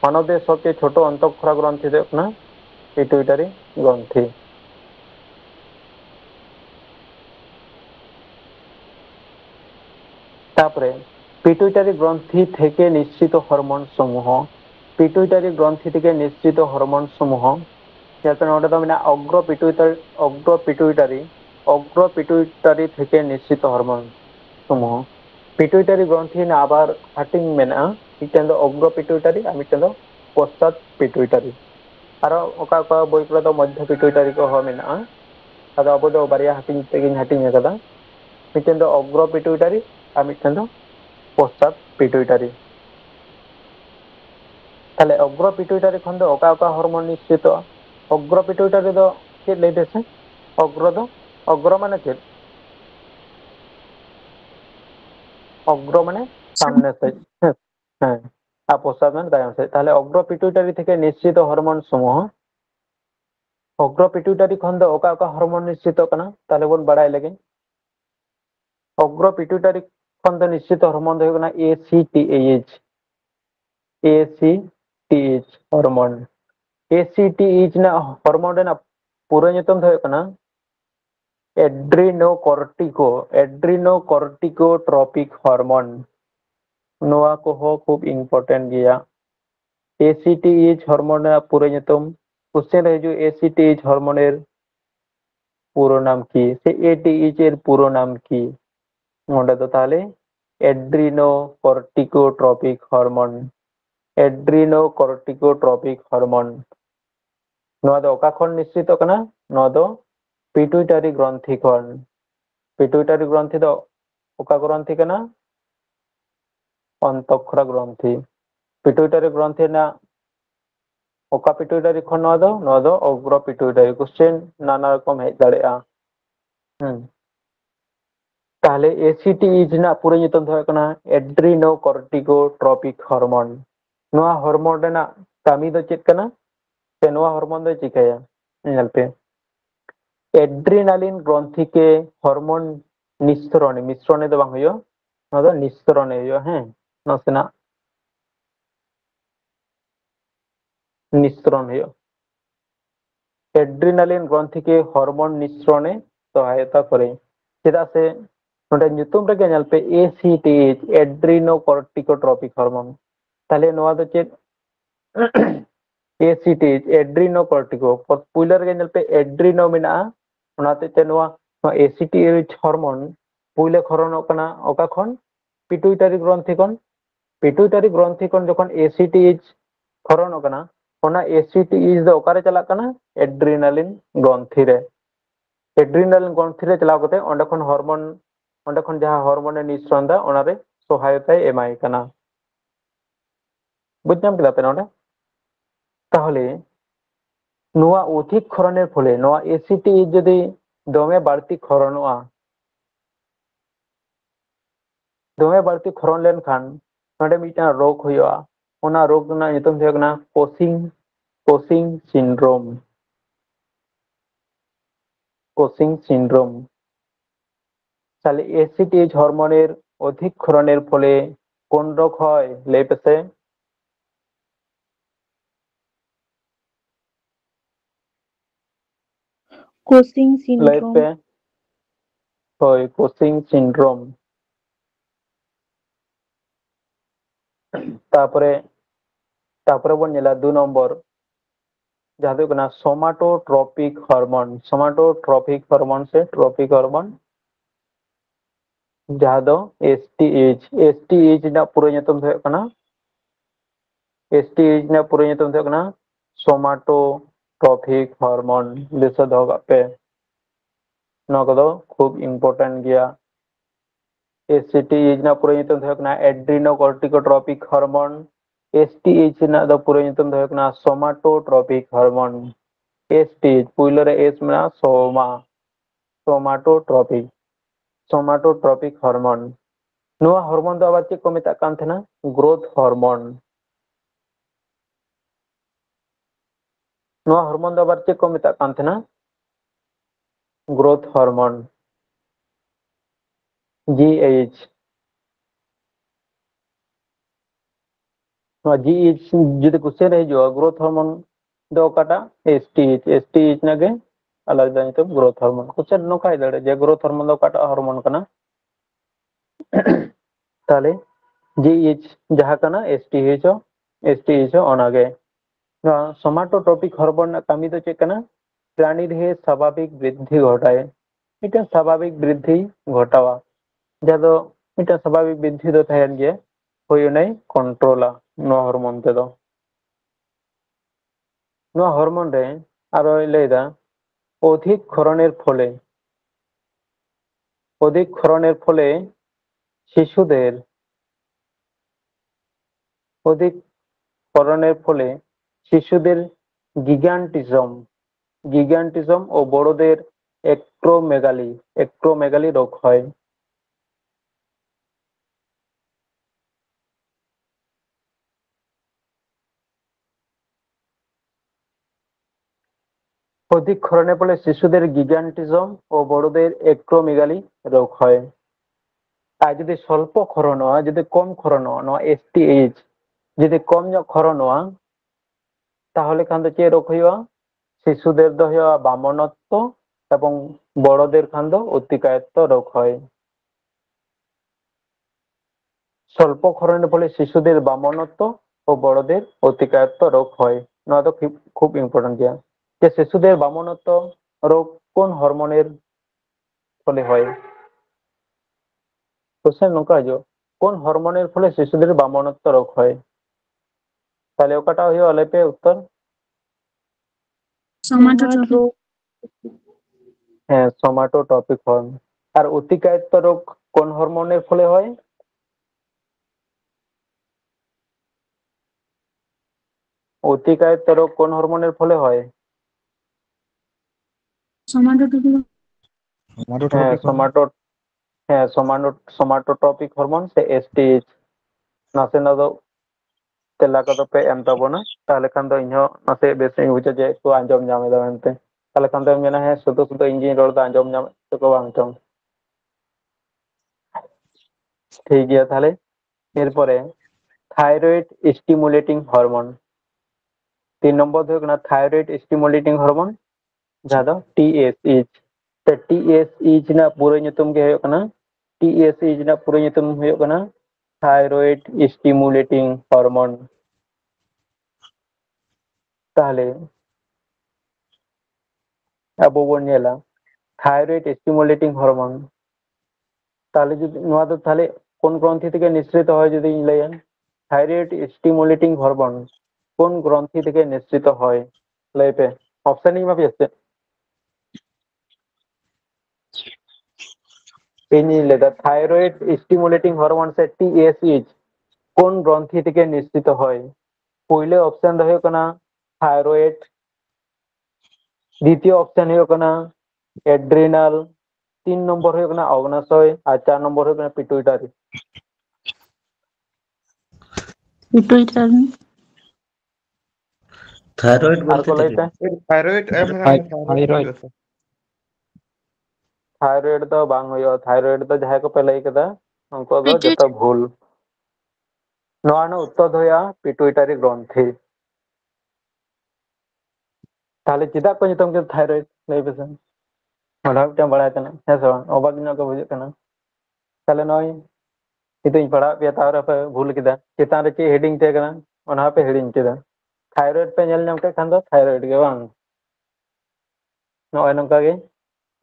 मानव देह सबसे छोटो अंतःक्षरा ग्रंथि दो हुई कना पिट्यूटरी ग्रंथि तापरे पिट्यूटरी ग्रंथि थेके निश्चित हॉर्मोन समूह पिट्यूटरी ग्रंथि थेके निश्चित हॉर्मोन समूह जैसे नोटे तो मैंने अग्र पिट्यूटरी थेके निश्चित हॉर्मोन समूह पिट्यूटरी ग्रंथि ना आबार हाटिंग मेना मिटन दो अग्र पिट्यूटरी और मिटन दो पश्चात पिट्यूटरी आरो ओका ओका बोई करे दो मध्य पिट्यूटरी को हो मेना अदो अब दो बारिया हाटिंग तेगिन हाटिंग कदा मिटन दो अग्र पिट्यूटरी और मिटन दो पश्चात पिट्यूटरी ताले अग्र पिट्यूटरी खन दो ओका ओका हार्मोन निश्चित अग्र पिट्यूटरी दो के ले देसे अग्र माने के अग्र माने सामने से हाँ आ पश्चात माने दायां से ताले अग्र पिट्यूटरी থেকে निश्चित हार्मोन समूह अग्र पिट्यूटरी खन दो ओका ओका हार्मोन निश्चित कना ताले बोन बड़ाई लगे अग्र पिट्यूटरी खन दो निश्चित हार्मोन दो कना ACTH हार्मोन ACTH ना हार्मोन ना पूरा nyutum दो कना एड्रीनोकॉर्टिकोट्रोपिक हार्मोन नोआ को हो खूब इम्पोर्टेंट गया ACTH हार्मोन ना पूरा nyutum क्वेश्चन है जो ACTH हार्मोनेर পুরো নাম কি সে ATH এর পুরো নাম কি নোটা তো তাহলে एड्रीनोकॉर्टिकोट्रोपिक हार्मोन नोआ दो ओका खन निश्चित कना नोआ दो पिट्यूटरी ग्रंथि खन पिट्यूटरी ग्रंथि दो ओका ग्रंथि कना अंतःक्षरा ग्रंथि पिट्यूटरी ग्रंथि ना ओका पिट्यूटरी खन नोआ दो अग्र पिट्यूटरी क्वेश्चन नाना रकम हेज दाड़ेया ताहले ACTH ना पूरा nyutum दो कना एड्रीनोकॉर्टिकोट्रोपिक हार्मोन नोआ हार्मोन रेना कामी दो चेक कना से नोआ हार्मोन दो चिकाया नेलपे एड्रीनालिन ग्रंथि के हार्मोन मिश्रणे दो बांग हुयो नोआ दो निस्सरणे हुयो हैं नसेना निस्सरण हुयो एड्रीनालिन ग्रंथि के हार्मोन निस्सरणे सहायता करे चेदा से नोटे nyutum रे नेल पे ACTH एड्रीनोकॉर्टिकोट्रोपिक हार्मोन ताले नोआ दो चेक ACTH एड्रीनोकॉर्टिको पुलर के नेल पे एड्रीनो मेना ओनाते ते नोआ ACTH हार्मोन पुले खरनो कना ओका खन पिट्यूटरी ग्रंथि खन जखन ACTH खरनो कना ओना ACTH दो ओकारे चला कना एड्रीनालिन ग्रंथि रे एड्रीनालिन ग्रंथि रे चलाव कते ओंडे खन जहां हार्मोन निस्सरण दा ओनारे सहायता एमाय कना बुझनाम केदा पे नोडे ताहले नोआ अधिक खरनेर फले नोआ ACTH जदि दमे बाड़ती खरनोआ दमे बाड़ती खरन लेन खान नोडे मिटा रोग हुआ ओना रोग ना nyutum दो कना कोसिंग सिंड्रोम ताहले ACTH हार्मोनेर अधिक खरनेर फले कोन रोग হয় লে পেছে कोसिंग सिंड्रोम कोसिंग सिंड्रोम तापरे बन नेला 2 नंबर जहाँ दो कना सोमाटोट्रोपिक हार्मोन से ट्रोपिक हार्मोन जहाँ दो एसटीएच ना पूरा nyutum दो कना एसटीएच ना पूरा nyutum दो कना सोमाटोट्रोपिक हार्मोन दिशा दो पे नौका दो खूब इम्पोर्टेंट गया एसटीएच ना पूरा nyutum दो कना एड्रीनोकोर्टिकोट्रोपिक हार्मोन एसटीएच ना दो पूरा nyutum दो कना सोमाटोट्रोपिक हार्मोन एसटीएच पुइलो रे एस में सोमाटोट्रोपिक हार्मोन नुआ हार्मोन दो आबार चेक को मेता कान थेना ग्रोथ हार्मोन नुआ हार्मोन दो आबार चेक को मेता कान थेना ग्रोथ हार्मोन जीएच नुआ जीएच जुदि क्वेश्चन रे जो ग्रोथ हार्मोन दो काटा एसटीएच नागे अलग दानी तो ग्रोथ हार्मोन क्वेश्चन नो काय दड़े जे ग्रोथ हार्मोन दो काटा हार्मोन कना ताले जीएच जहाँ कना एसटीएच ओनागे सोमाटोट्रोपिक हार्मोन कमी तो चेक कना प्राणी रे स्वाभाविक वृद्धि घटाए मिटा स्वाभाविक वृद्धि घटावा जहाँ दो मिटा स्वाभाविक वृद्धि दो थायन जे होय नै कंट्रोला नो हार्मोन ते दो नो हार्मोन रे आरो लेदा अधिक क्षरणेर फले शिशुदेर अधिक क्षरणेर फले शिशुदेर गिगान्टिज्म और बड़ोदेर एक्ट्रोमेगाली रोग হয় अधिक ক্ষরণের ফলে শিশুদের গিগান্টিজম ও বড়দের একট্রোমেগালি রোগ হয় আর যদি স্বল্প ক্ষরণ হয় যদি কম ক্ষরণ হয় এসটিএইচ যদি কম ক্ষরণ হয় তাহলে খান চে রোগ হইবা শিশুদের দ হইবা বামনত্ব এবং বড়দের খান দ অতিকায়ত্ব রোগ হয় স্বল্প ক্ষরণের ফলে শিশুদের বামনত্ব ও বড়দের অতিকায়ত্ব রোগ হয় না তো খুব ইম্পর্টেন্ট দিয়া যে শিশুদের বামনত্ব রোগ কোন হরমোনের ফলে হয় কোশ্চেন নৌকা যে কোন হরমোনের ফলে শিশুদের বামনত্ব রোগ হয় তাহলে ওকাটা হইয়া অলেপে উত্তর হ্যাঁ সোমাটোট্রপিক হরমোন আর অতিকায়ত্ব রোগ কোন হরমোনের ফলে হয় অতিকায়ত্ব রোগ কোন হরমোনের ফলে হয় सोमाटोट्रॉपिक हार्मोन से एसटीएच नासे ना दो तेला को तो पे एम तबोना ताले खान दो इन्हो नासे बेस बुझे जे को आंजम जामे दा मेनते ताले खान दो मेना है सुदु सुदु इंजिन रोड दा आंजम जामे तो को बांगचम ठीक है ताले এরপরে থাইরয়েড স্টিমুলেটিং হরমোন 3 নম্বর ধরে না থাইরয়েড স্টিমুলেটিং হরমোন যাদা टीएसएच तो टीएसएच ना पूरे nyutum ge hoyok kana TSH ना पूरे nyutum होयok kana thyroid stimulating hormone ताहले अब बोन नेला थायरॉइड स्टिमुलेटिंग हार्मोन ताहले যদি নোয়া তো তাহলে কোন গ্রন্থি থেকে নিঃসৃত হয় যদি লাইন থাইরয়েড স্টিমুলেটিং হরমোন কোন গ্রন্থি থেকে নিঃসৃত হয় লাইপে অপশন ই মাপি আছে इन्हीं लेदा थायरॉइड स्टिमुलेटिंग हार्मोन से टीएसएच কোন গ্রন্থি থেকে নিঃসৃত হয় পহলে অপশন রহে কনা থাইরয়েড দ্বিতীয় অপশন হয়ে কনা एड्रिनल 3 নম্বর হয়ে কনা অগ্নাশয় আর 4 নম্বর হয়ে কনা পিটুইটারি थायराइड আর बोलते को थे लाइटा थायराइड एम थायरॉइड तो बांग होयो थायरॉइड तो जहां को पहले कदा उनको दो जतो भूल नोआ न उत्तर होया पिटुइटारी ग्रंथि ताहले चिदा को नितम के थायरॉइड लई बेसन मडा टा बड़ा तना है सो अबाग न को बुझे तना ताहले नय ᱱᱤᱛᱚᱜ ᱤᱧ ᱯᱟᱲᱦᱟᱣ ᱯᱮᱭᱟ ᱛᱟᱣ ᱨᱮᱯᱮ ᱵᱷᱩᱞ ᱠᱮᱫᱟ ᱪᱮᱛᱟᱱ ᱨᱮ ᱪᱮᱫ ᱦᱮᱰᱤᱝ ᱛᱟᱦᱮᱸ ᱠᱟᱱᱟ ᱚᱱᱟ ᱦᱚᱸᱯᱮ ᱦᱤᱲᱤᱧ ᱠᱮᱫᱟ थायराइड पे नेल नाम के खान दो थायराइड के बांग नॉय नंका के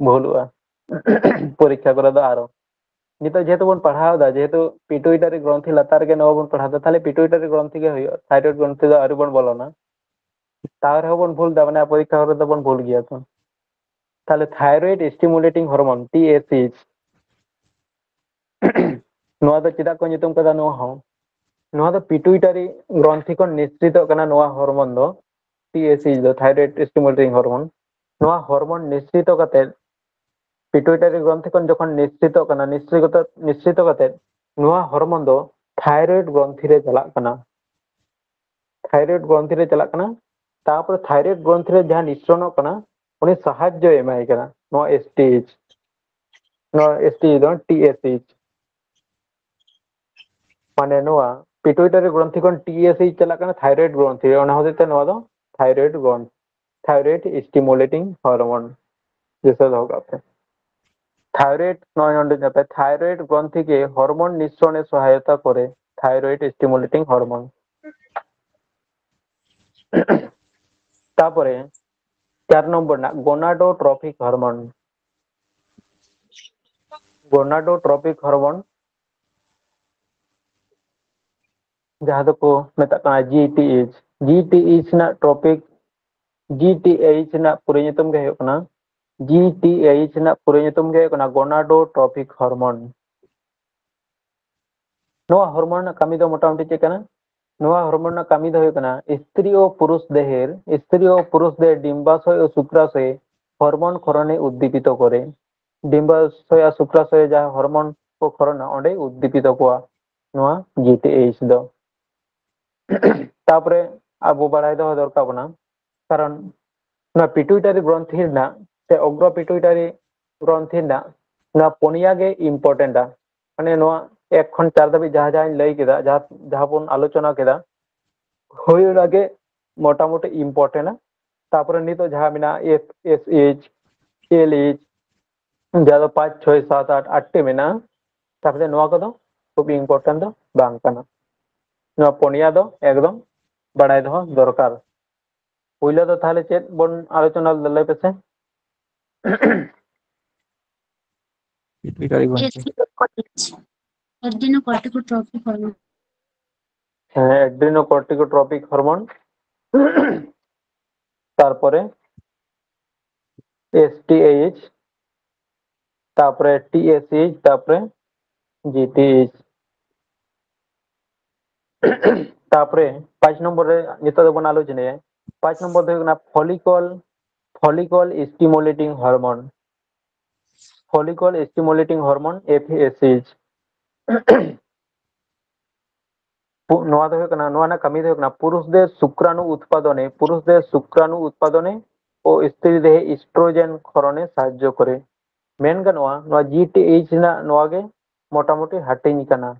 भूलुआ परीक्षा करे दो आरो नितो जेहेतु बन पढ़ाव दा जेहेतु पिट्यूटरी ग्रंथि लातार के नव बन पढ़ाव दा ताले पिट्यूटरी ग्रंथि के हुयो थायराइड ग्रंथि दा आरो बन बोलो ना तार हो बन भूल दा माने परीक्षा करे दो बन भूल गया तो ताले थायराइड स्टिमुलेटिंग हार्मोन TSH नवा दा चिदा को नितुम कदा नवा हो नवा दा पिट्यूटरी ग्रंथि को निश्चित कना नवा हार्मोन दो TSH दो थायराइड स्टिमुलेटिंग हार्मोन नवा हार्मोन निश्चित कते पिट्यूटरी ग्रंथि को जखन निश्चित कते नवा हार्मोन दो थायराइड ग्रंथि रे चला कना थायराइड ग्रंथि रे चला कना तापर थायराइड ग्रंथि रे जहां निश्चरण कना उनी सहाय्य एमाय कना नवा STH नवा STH दो TSH माने नवा पिट्यूटरी ग्रंथि को TSH चला कना थायराइड ग्रंथि ओना होते नवा दो थायराइड ग्रंथि थायराइड स्टिमुलेटिंग हार्मोन जैसा होगा पे थायराइड नॉन जाता है थायराइड ग्रंथि के हार्मोन निश्चरणे सहायता करे थायराइड स्टिमुलेटिंग हार्मोन तापरे 4 नंबर ना गोनाडोट्रोपिक हार्मोन जहां दो को मेता का GTH ना ट्रोपिक GTH ना पूरे नितम के होना GTH ना पूरे नितम के होना गोनाडोट्रोपिक हार्मोन नवा हार्मोन ना कमी दो मोटामुटी चेक करना नवा हार्मोन ना कमी दो होना स्त्री और पुरुष देह डिम्बाशय और शुक्राशय हार्मोन खरणे उद्दीपित करे डिम्बाशय और शुक्राशय जहां हार्मोन को खरना ओंडे उद्दीपित कोआ नवा GTH दो तापरे अब बाड़ाय दो दरकार बना कारण ना पिट्यूटरी ग्रंथि ना से अग्र पिट्यूटरी ग्रंथि ना पुनिया गे इम्पोर्टेंट माने नवा 1 खन 4 धाबी जहां जहां लई केदा जहां बन आलोचना केदा होय उनागे मोटामुटी इम्पोर्टेंट तापरे नितो जहां मिना FSH LH जहां 5 6 7 8 8 टी मिना तापरे नवा को दो खूब इम्पोर्टेंट दो बांग कना नवा पुनिया दो एकदम बाड़ाय दो दरकार पहले तो थाले चेत बन आलोचना लई पेसे पिट्यूटरी ग्रंथि एड्रेनोकॉर्टिकोट्रोपिक हार्मोन एड्रेनोकॉर्टिकोट्रोपिक हार्मोन तारपरे STH तापरे TSH तापरे GTH तापरे 5 नंबर रे नितो दो बन आलोचना 5 नंबर दो ना फॉलिकल स्टिमुलेटिंग हार्मोन FSH नवा दो कना नवा ना कमी दो कना पुरुष दे शुक्राणु उत्पादने और स्त्री देह एस्ट्रोजेन खरणे साहाय्य करे मेन गनवा नवा GTH ना नवा गे मोटामुटी हाटिंग कना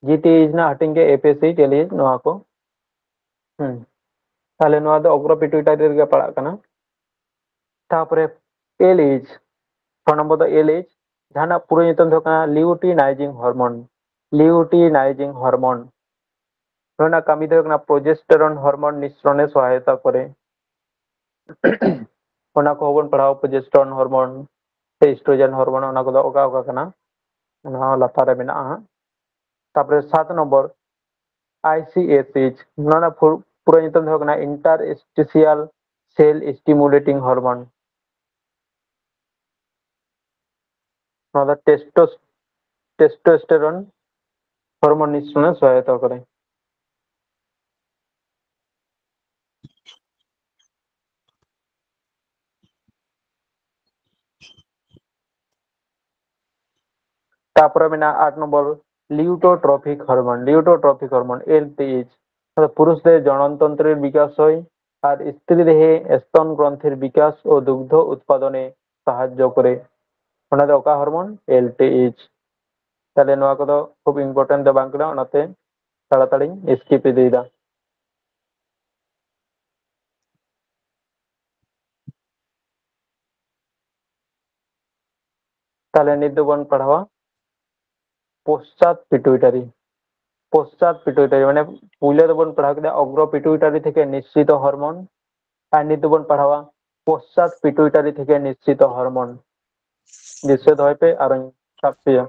GTH ना हाटिंग के FSH LH नवा को ताले नवा दो अग्र पिट्यूटरी रे पड़ा कना तापरे LH 6 नंबर दो LH जहां पूरे नितम दो कना ल्यूटिनाइजिंग हार्मोन नोना कमी दो कना प्रोजेस्टेरॉन हार्मोन निश्चरणे सहायता करे ओना को बन पढ़ाओ प्रोजेस्टेरॉन हार्मोन एस्ट्रोजन हार्मोन ओना को दो ओका कना ओना लातारे मेना तापरे 7 नंबर ICSH नोना पूरे नितम दो कना इंटरस्टिशियल सेल स्टिमुलेटिंग हार्मोन नोना टेस्टोस्टेरोन हार्मोन निश्चरणे सहायता करे तापरे मेना 8 नंबर लियूटोट्रोपिक हार्मोन LTH पुरुष देह जननतंत्रेर विकास হয় আর স্ত্রী দেহে স্তন গ্রন্থির বিকাশ ও দুগ্ধ উৎপাদনে সাহায্য করে ওনাদের ওকা হরমোন LTH তাহলে নোয়া কদো খুব ইম্পর্টেন্ট দে বাং করা ওনাতে তাড়াতাড়ি স্কিপ দিয়ে দা তাহলে নিদ্যবন পড়াওয়া পশ্চাৎ পিটুইটারি মানে পূইলে দবন পড়াও কেদা অগ্র পিটুইটারি থেকে নিঃসৃত হরমোন আর নিত দবন পড়াওয়া পশ্চাৎ পিটুইটারি থেকে নিঃসৃত হরমোন নিঃসৃত হয় পে আর সাপিয়া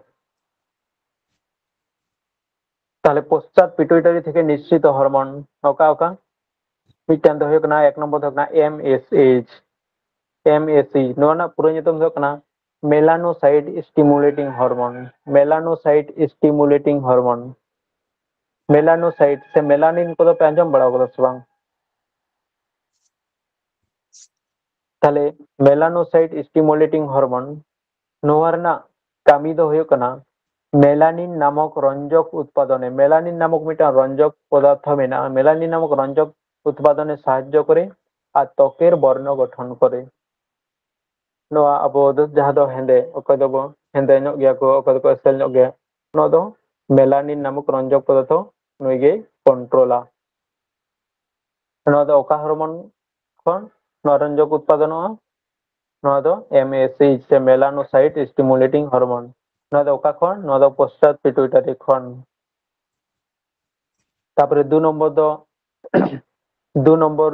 তাহলে পশ্চাৎ পিটুইটারি থেকে নিঃসৃত হরমোন ওকা ওকা মিটান দো হयो कना एक नंबर दो कना एमएसएच एमएसई नोना ना पूरा nyutum दो कना मेलानोसाइट स्टिमुलेटिंग हार्मोन मेलानोसाइट से मेलानिन को तो पे आंजम बड़ा कदा से बांग ताले मेलानोसाइट स्टिमुलेटिंग हार्मोन नोआ रना कामी दो हयो कना मेलानिन नामक रंजक उत्पादने मेलानिन नामक मिटा रंजक पदार्थ मेना मेलानिन नामक रंजक उत्पादने साहाय्य करे আর ত্বকের বর্ণ গঠন করে নোয়া আবো যাহা দো হেন্দে অকয় দো হেন্দে ñok গিয়া ko অকয় দো এসেল ñok গিয়া নোয়া দো মেলানিন নামক রঞ্জক পদার্থ নুই গে কন্ট্রোলা নোয়া দো অকা হরমোন খন নোয়া রঞ্জক উৎপাদনᱚᱜᱼᱟ নোয়া দো এমএসই সে মেলানোসাইট স্টিমুলেটিং হরমোন নোয়া দো অকা খন নোয়া দো পশ্চাৎ পিটুইটারি খন তারপরে 2 নম্বর দো 2 নম্বর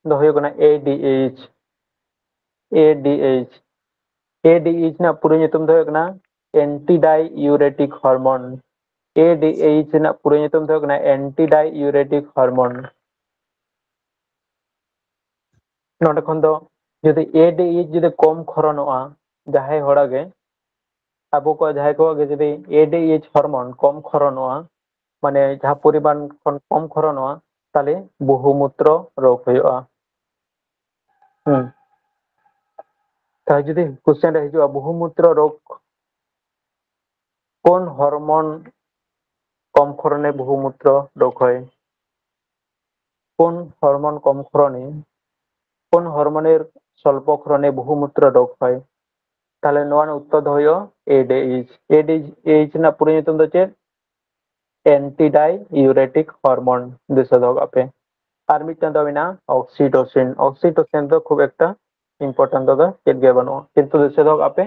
দো হयो কনা এডিএইচ एडीएच एडीएच ना पूरे nyutum do kana anti diuretic hormone ADH ना पूरे nyutum do kana anti diuretic hormone नोडे खन दो जदि एडीएच जदि कम खरनोआ जाहाय होड़ा गे आबो को जाहाय को गे जदि एडीएच हार्मोन कम खरनोआ माने जहा परिमाण खन कम खरनोआ ताले बहुमूत्र रोग होयोआ তাই যদি কোশ্চেনটা হিজুआ বহুমূত্র রোগ কোন হরমোন কম ক্ষরণে বহুমূত্র রোগ হয় কোন হরমোন কম ক্ষরণে কোন হরমোনের স্বল্প ক্ষরণে বহুমূত্র রোগ হয় তাহলে নোয়ান উত্তর হইও এডিএইচ এডিএইচ না পুরো নিতুম দছে एंटी डाइयूरेटिक हार्मोन दिसे दो आपे আর মিটান দাও না অক্সিটোসিন তো খুব একটা ইম্পর্টেন্ট দাদা কেট গে বানো কিন্তু দিছে দাও আপে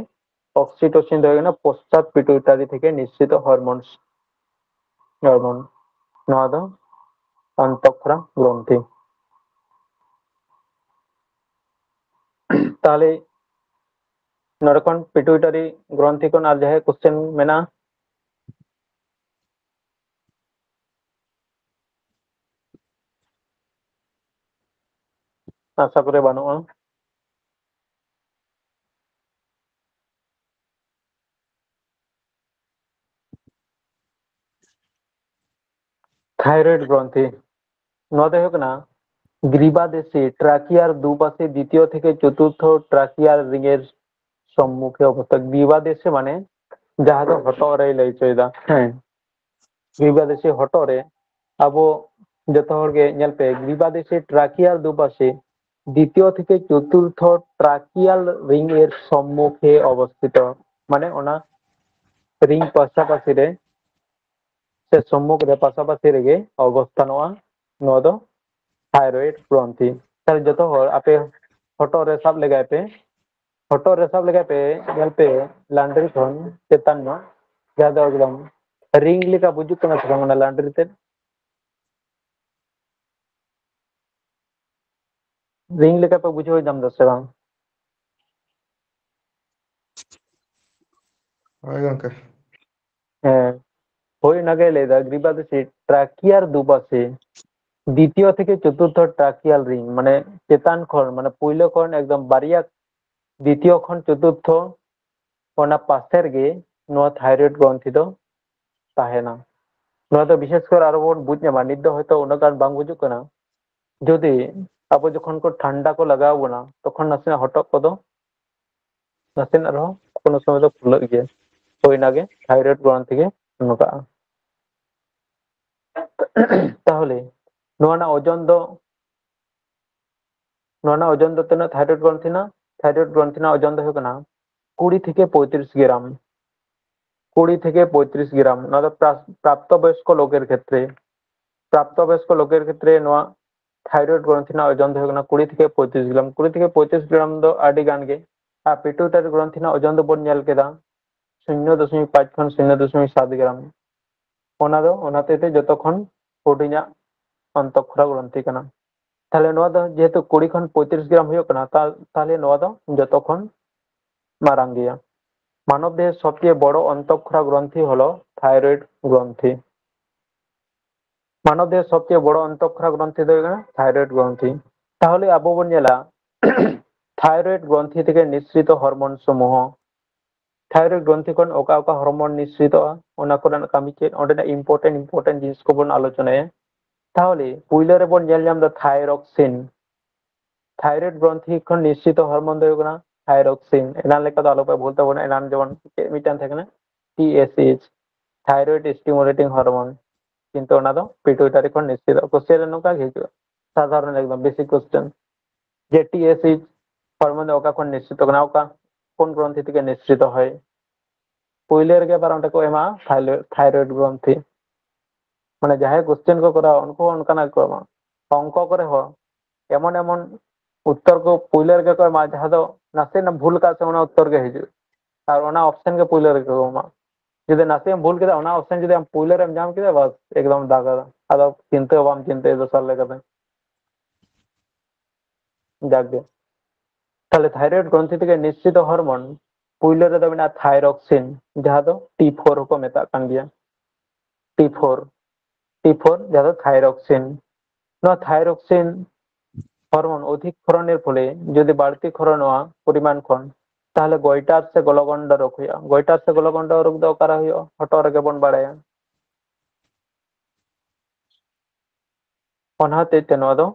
অক্সিটোসিন দাও না পশ্চাৎ পিটুইটারি থেকে নিঃসৃত হরমোন নোয়া দো অন্তঃক্ষরা গ্রন্থি তাহলে নরকন পিটুইটারি গ্রন্থি কোন আর যাহে কোশ্চেন মেনা আশা করে বানোয়া থাইরয়েড গ্রন্থি নোয়া দো হयो না গ্রীবাদেশে ট্রাকিয়ার দুপাশে দ্বিতীয় থেকে চতুর্থ ট্রাকিয়ার রিং এর সম্মুখে অবস্থা গ্রীবাদেশে মানে যাহা দো হটরে লই চইদা হ্যাঁ গ্রীবাদেশে হটরে আবো যত হরগে ñel पे গ্রীবাদেশে ট্রাকিয়ার দুপাশে দ্বিতীয় থেকে চতুর্থ ট্রাকিয়াল রিং এর সম্মুখে অবস্থিত মানে ওনা রিং পাশাপাশি রে সে সম্মুখ রে পাশাপাশি রেগে অবস্থানওয়া নোয়া দো थायरॉइड ग्रंथि तार जतो हर आपे फोटो रे सब लगाए पे गल पे लैंड्री खन चेतन न ज्यादा एकदम रिंग लेका बुझु कना छना लैंड्री ते रिंग लेका पे बुझो दम दस बांग Hai gangke. হ্যাঁ হই নাগে লেদা গ্রিবাদে সে ট্রাকিয়ার দুপাশে দ্বিতীয় থেকে চতুর্থ ট্রাকিয়াল রিং মানে চেতান খন মানে পয়লো খন একদম বারিয়া দ্বিতীয় খন চতুর্থ ওনা পাশের গে নো থাইরয়েড গ্রন্থি দো তাহেনা ᱱᱚᱣᱟ ᱫᱚ ᱵᱤᱥᱮᱥ ᱠᱚᱨᱮ ᱟᱨᱚ ᱵᱚᱱ ᱵᱩᱡᱽ ᱧᱟᱢᱟ ᱱᱤᱛ ᱫᱚ ᱦᱚᱭᱛᱚ ᱩᱱᱟᱹᱜ ᱜᱟᱱ ᱵᱟᱝ ᱵᱩᱡᱩᱜ ᱠᱟᱱᱟ ᱡᱩᱫᱤ ᱟᱵᱚ ᱡᱚᱠᱷᱚᱱ ᱠᱚ ᱴᱷᱟᱱᱰᱟ ᱠᱚ ᱞᱟᱜᱟᱣ ᱵᱚᱱᱟ ᱛᱚᱠᱷᱚᱱ ᱱᱟᱥᱮᱱᱟᱜ ᱦᱚᱴᱚᱜ ᱠᱚᱫᱚ ᱱᱟᱥᱮᱱᱟᱜ ᱨᱮᱦᱚᱸ ᱠᱳᱱᱳ ᱥᱚᱢᱚᱭ ᱫᱚ ᱯᱷᱩᱞᱟᱹᱜ ᱜᱮᱭᱟ ᱦᱳᱭ ᱚᱱᱟᱜᱮ থাইরয়েড গ্রন্থি ᱜᱮ ᱱᱚᱝᱠᱟᱜᱼᱟ তাহলে ᱱᱚᱣᱟ ᱨᱮᱱᱟᱜ ওজন ᱫᱚ ᱛᱤᱱᱟᱹᱜ থাইরয়েড গ্রন্থি ᱨᱮᱱᱟᱜ ওজন ᱫᱚ ᱦᱩᱭᱩᱜ ᱠᱟᱱᱟ 20 থেকে 35 গ্রাম 20 থেকে 35 গ্রাম নয়তো প্রাপ্তবয়স্ক লোকের ক্ষেত্রে নোয়া থাইরয়েড গ্রন্থি না ওজন হয়ে গেনা 20 থেকে 35 গ্রাম 20 থেকে 35 গ্রাম দো আডি গান গে আর পিটুইটারি গ্রন্থি না ওজন দো বন ñel কেদা 0.5 ᱠᱷᱚᱱ 0.7 ᱜᱨᱟᱢ ᱚᱱᱟ ᱫᱚ ᱚᱱᱟᱛᱮ ᱡᱚᱛᱚ ᱠᱷᱚᱱ ᱦᱩᱰᱤᱧᱟᱜ অন্তঃক্ষরা গ্রন্থি কানা তাহলে নোয়া দো যেহেতু 20 ᱠᱷᱚᱱ 35 গ্রাম ᱦᱩᱭᱩᱜ ᱠᱟᱱᱟ তাহলে নোয়া দো যত ᱠᱷᱚᱱ মারাং গᱮᱭᱟ মানব দেহের সবচেয়ে বড় অন্তঃক্ষরা গ্রন্থি হলো থাইরয়েড গ্রন্থি মানব দেহের সবচেয়ে বড় অন্তঃক্ষরা গ্রন্থি দো হলো থাইরয়েড গ্রন্থি তাহলে আবো বন নেলা থাইরয়েড গ্রন্থি থেকে নিঃসৃত হরমোন সমূহ থাইরয়েড গ্রন্থি কোন ওকা ওকা হরমোন নিঃসৃত ওনা কোন কামি চেত ওটা ইম্পর্টেন্ট জিনিস কো বন আলোচনায় তাহলে পুইলো রে বন নেল নাম দো থাইরক্সিন থাইরয়েড গ্রন্থি কোন নিঃসৃত হরমোন দো হলো থাইরক্সিন এনান লেখা তো আলোপে বলতে বন এনান যেমন মিটান থাকে না টিএসএইচ থাইরয়েড স্টিমুলেটিং হরমোন কিন্তু ওনা দো পিটুইটারি কোন নিঃসৃত কোশ্চেন নকা হিজু সাধারণ একদম বেসিক কোশ্চেন যে টিএসএইচ হরমোন ওকা কোন নিঃসৃত কানা ওকা কোন গ্রন্থি থেকে নিঃসৃত হয় পুইলো রে বার ওটা কো এমা থাইরয়েড গ্রন্থি মানে যাহে কোশ্চেন को করা उनको उनका ना को অঙ্ক করে হ এমন এমন উত্তর को পুইলো রে কো মা যাহা দো নাসে না ভুল কা সে ওনা উত্তর কে হিজু আর ওনা অপশন के পুইলো রে কো মা যদি নাসে ভুল কেদা ওনা অপশন যদি हम পুইলো রে জাম কেদা বাস একদম দাগা আদা চিন্তে বাম চিন্তে দোসার লেগে যাবে তাহলে থাইরয়েড গ্রন্থি থেকে নিঃসৃত হরমোন পুইলো রে দো বিনা থাইরক্সিন যাহা দো T4 को মেতা কান গিয়া T4 T4 যাহা দো থাইরক্সিন না থাইরক্সিন হরমোন অধিক ক্ষরণের ফলে যদি বাড়তি ক্ষরণ হওয়া পরিমাণ খন তাহলে গয়টার সে গলগন্ড রোগ হইয়া গয়টার সে গলগন্ড রোগ দো কারা হইয়া হটর কে বন বাড়ায়া অনাতে তেনো দো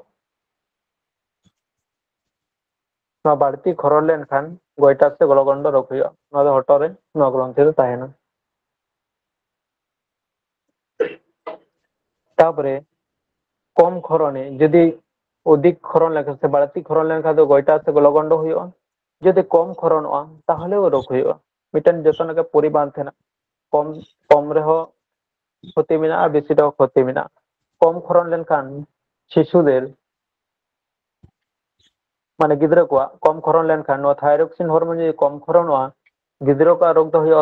না বাড়তি ক্ষরণ লেন খান গয়টার সে গলগন্ড রোগ হইয়া না দো হটরে না গ্রন্থি তো তাই না তারপরে কম ক্ষরণে যদি অধিক ক্ষরণ লেখা সে বাড়তি ক্ষরণ লেখা তো গয়টার সে গলগন্ড হইয়া যদি কম ক্ষরণ হওয়া তাহলেও রোগ হইয়া মিটান যতনাকে পরিমাণ থেনা কম কম রেহ ক্ষতি মেনা আর বেশিটাও ক্ষতি মেনা কম ক্ষরণ লেনখান শিশুদের মানে গিদ্রা কোয়া কম ক্ষরণ লেনখান নো থাইরক্সিন হরমোন যদি কম ক্ষরণ হওয়া গিদ্রা কা রোগ দো হইয়া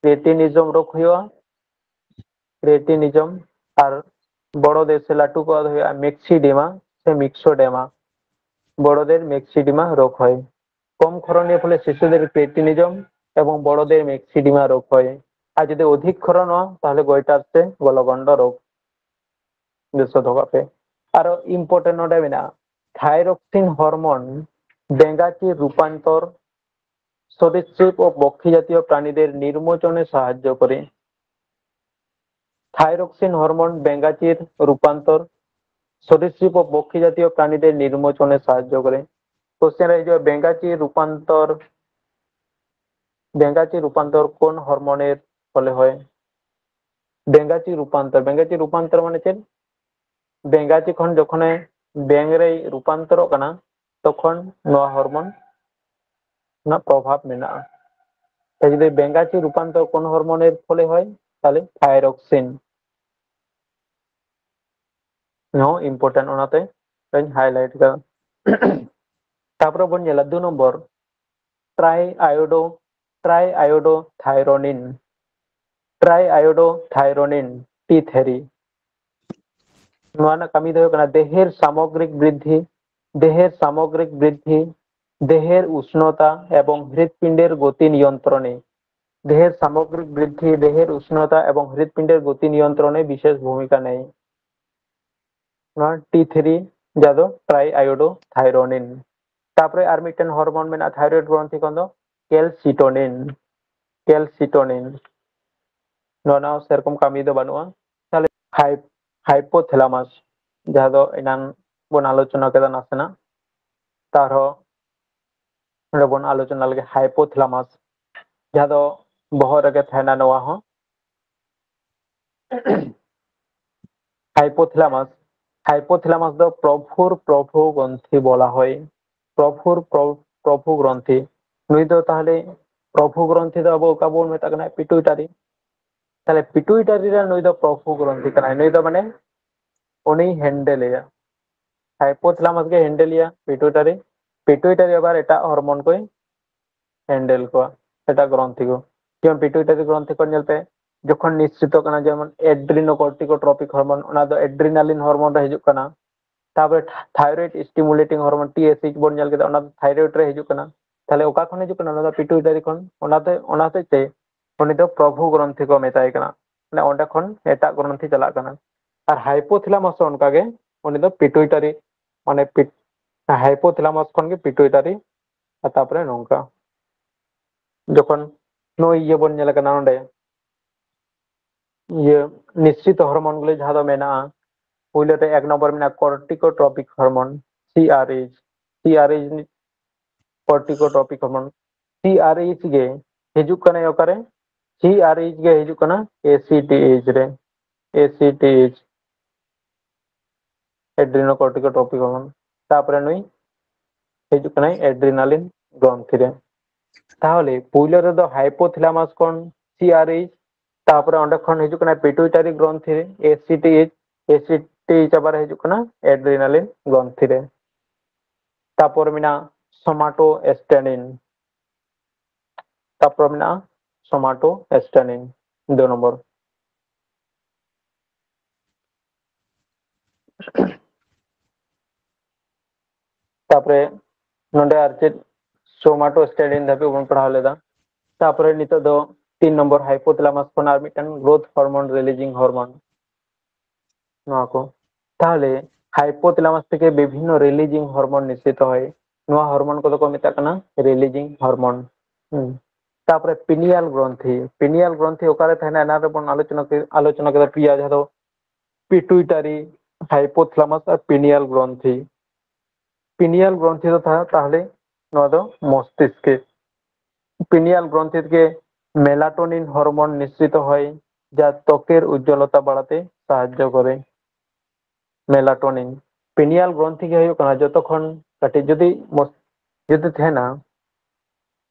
ক্রেটিনিজম রোগ হইয়া ক্রেটিনিজম আর বড়দের সে লাটু কো হইয়া মেক্সিডিমা সে মিক্সোডেমা বড়দের মেক্সিডিমা রোগ হয় কম ক্ষরণের ফলে শিশুদের ক্রেটিনিজম এবং বড়দের মেক্সিডিমা রোগ হয় আর যদি অধিক ক্ষরণ হয় তাহলে গয়টার সে গলগন্ড রোগ ধোকাপে আর ইম্পর্টেন্ট ওটা বিনা থাইরক্সিন হরমোন বেঙ্গাচির রূপান্তর সরীসৃপ ও পক্ষী জাতীয় প্রাণীদের নির্মোচনে সাহায্য করে থাইরক্সিন হরমোন বেঙ্গাচির রূপান্তর সরীসৃপ ও পক্ষী জাতীয় প্রাণীদের নির্মোচনে সাহায্য করে কোশ্চেন এই যে বেঙ্গাচির রূপান্তর কোন হরমোনের ফলে হয় বেঙ্গাচির রূপান্তর মানে চেন বেঙ্গাচি খন যখন ব্যাং রে রূপান্তর কানা তখন নোয়া হরমোন না প্রভাব মেনা তাই যদি বেঙ্গাচি রূপান্তর কোন হরমোনের ফলে হয় তাহলে থাইরক্সিন নো ইম্পর্টেন্ট ওনাতে হাইলাইট করা তারপরে বন জেলা 2 নম্বর ট্রাইআয়োডোথাইরোনিন ট্রাইআয়োডোথাইরোনিন T3 নোয়া না কামি দো কানা দেহের সামগ্রিক বৃদ্ধি দেহের উষ্ণতা এবং হৃৎপিণ্ডের গতি নিয়ন্ত্রণে দেহের সামগ্রিক বৃদ্ধি দেহের উষ্ণতা এবং হৃৎপিণ্ডের গতি নিয়ন্ত্রণে বিশেষ ভূমিকা নেয় T3 যাদো ট্রাইআয়োডোথাইরোনিন তারপরে আর মিটেন হরমোন মেনা থাইরয়েড গ্রন্থি কোন দো ক্যালসিটোনিন নোনাও সেরকম কামি দো বানুয়া তাহলে হাইপোথ্যালামাস যাহা দো এনান বন আলোচনা কেদা নাসে না তারও বন আলোচনা লাগে হাইপোথ্যালামাস যাহা দো বহর রেগে থাইনা নোয়া হ হাইপোথ্যালামাস দো প্রভু গ্রন্থি বলা হয় প্রভু গ্রন্থি নুই দো তাহলে প্রভু গ্রন্থি দো আবো কাবুল মেতা কানা পিটুইটারি তাহলে পিটুইটারি রা নুই দো প্রভু গ্রন্থি কানা নুই দো মানে উনি হ্যান্ডেলিয়া হাইপোথ্যালামাস के हैंडलिया पिट्यूटरी पिट्यूटरी আবার এটা হরমোন কই হ্যান্ডেল কোয়া এটাক গ্রন্থি কো যেমন পিটুইটারি গ্রন্থি কো ñelpe যখন নিঃসৃত কানা যেমন এড্রিনোকর্টিকোট্রপিক হরমোন ওনা দো এড্রিনালিন হরমোন রে হিজুক কানা তারপরে থাইরয়েড স্টিমুলেটিং হরমোন টিএসএইচ বন ñel কেদা ওনা থাইরয়েড রে হিজুক কানা তাহলে ওকা খন হিজুক কানা ওনা দো পিটুইটারি খন ওনাতে তে উনি দো প্রভু গ্রন্থি কো মেতাय কানা মানে ওंडे খন এটাক গ্রন্থি চালাক কানা আর হাইপোথ্যালামাস অনকা গে উনি দো পিটুইটারি মানে হাইপোথ্যালামাস খন গে পিটুইটারি আর তারপরে নঙ্কা যখন নই ইয়ে বন ñel কানা ওंडे ইয়ে নিশ্চিত হরমোন গুলি যাহা দো মেনা পুইলোতে এক নম্বর মেনা corticotropic hormone CRH CRH corticotropic hormone CRH गे हिजुक कना ओकारे सीआरएच गे हिजुक कना एसीटीएच रे एसीटीएच एड्रिनोकॉर्टिकोट्रॉपिक हॉर्मोन तापरे नुई हिजुक कना एड्रिनालिन ग्रंथि रे ताहले पुइलो रे दो हाइपोथैलामास कोन सीआरएच तापरे ओंडे खन हिजुक कना पिट्यूटरी ग्रंथि रे एसीटीएच एसीटीएच आबार हिजुक कना एड्रिनालिन ग्रंथि रे तापर मिना सोमाटोएस्टेनिन तापर मिना सोमाटोएस्टेनिन 2 नंबर तापरे नोंडे आरचे सोमाटोएस्टेनिन धाबे बन पढ़ा लेदा तापरे नितो दो 3 नंबर हाइपोथैलामास कोन आर मिटन ग्रोथ हॉर्मोन रिलीजिंग हॉर्मोन नोआ को ताहले हाइपोथैलामास থেকে বিভিন্ন রিলিজিং হরমোন নিঃসৃত হয় নোয়া হরমোন কত কো মেতা কানা রিলিজিং হরমোন তারপরে পিনিয়াল গ্রন্থি ওকারে থানা না রে বন আলোচনা করে প্রিয়া যাদো পিটুইটারি হাইপোথ্যালামাস আর পিনিয়াল গ্রন্থি তো था তাহলে নোয়া দো মস্তিষ্কে পিনিয়াল গ্রন্থি থেকে মেলাটোনিন হরমোন নিঃসৃত হয় যা ত্বকের উজ্জ্বলতা বাড়াতে সাহায্য করে মেলাটোনিন পিনিয়াল গ্রন্থি কে হয়ো কানা যতক্ষণ কাটে যদি থানা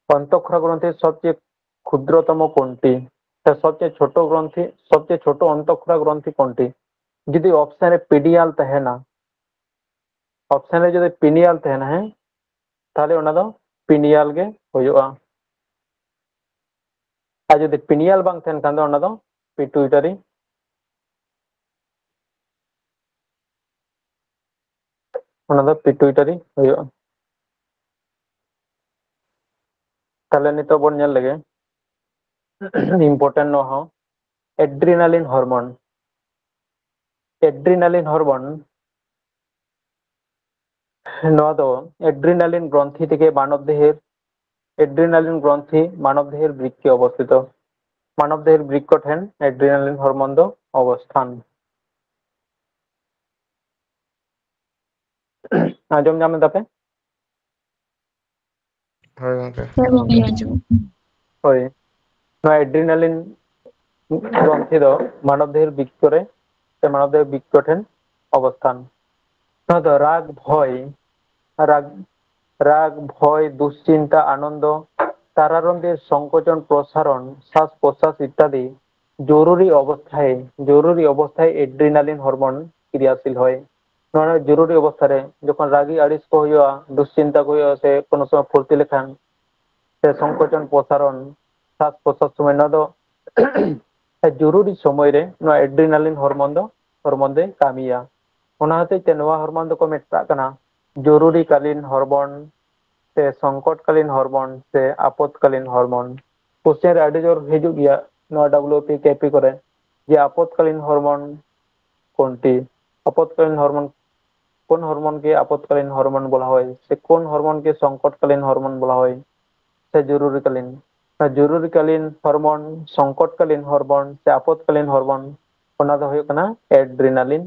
অন্তঃক্ষরা গ্রন্থির সবচেয়ে ক্ষুদ্রতম কোনটি সবচেয়ে ছোট অন্তঃক্ষরা গ্রন্থি কোনটি যদি অপশনে পিডিয়াল তাহেনা অপশনে যদি পিনিয়াল তাহেনা হ্যাঁ তাহলে ওনা দো পিনিয়াল গে হয়োয়া আর যদি পিনিয়াল বাং থাকেন খান দো ওনা দো পিটুইটারি ওনা দো পিটুইটারি হয়োয়া তাহলে নিতো বন ñel lege इम्पोर्टेंट नो हो एड्रिनालिन हॉर्मोन नोआ दो एड्रिनालिन ग्रंथि থেকে एड्रिनालिन ग्रंथि मानव देहेर बृक्के अवस्थित मानव देहेर बृक्क ठेन एड्रिनालिन हॉर्मोन दो अवस्थान आजम जामे दापे হয় গঙ্কে होय नोआ एड्रिनालिन ग्रंथि दो मानव देहेर बृक्क रे मानव देहेर बृक्क ठेन अवस्थान नोआ दो राग भय दुश्चिंता आनंद तारारंगेर संकोचन प्रसारण श्वास प्रश्वास इत्यादि जरूरी अवस्थाय एड्रिनालिन हॉर्मोन क्रियाशील হয় नोआ जरूरी अवस्था रे যখন রাগী আড়িস को হইয়া दुश्चिंता को হইয়া से কোনো সময় ফুর্তি লেখান से संकोचन प्रसारण श्वास प्रश्वास समय ना दो जरूरी समय रे नोआ एड्रिनालिन हॉर्मोन दे कामिया ओना हते ते नोआ हॉर्मोन दो को मेता कना जरूरी कालीन हॉर्मोन से संकटकालीन हॉर्मोन से आपतकालीन हॉर्मोन क्वेश्चन रे आडी जोर हिजु गया नोआ डब्ल्यूपी केपी करे जे आपतकालीन हॉर्मोन कोनटी आपतकालीन हॉर्मोन কোন হরমোনকে আপতকালীন হরমোন বলা হয় সে কোন হরমোনকে সংকটকালীন হরমোন বলা হয় সে জরুরিকালীন হরমোন সংকটকালীন হরমোন সে আপতকালীন হরমোন ওনা দো হয়ো কানা এড্রিনালিন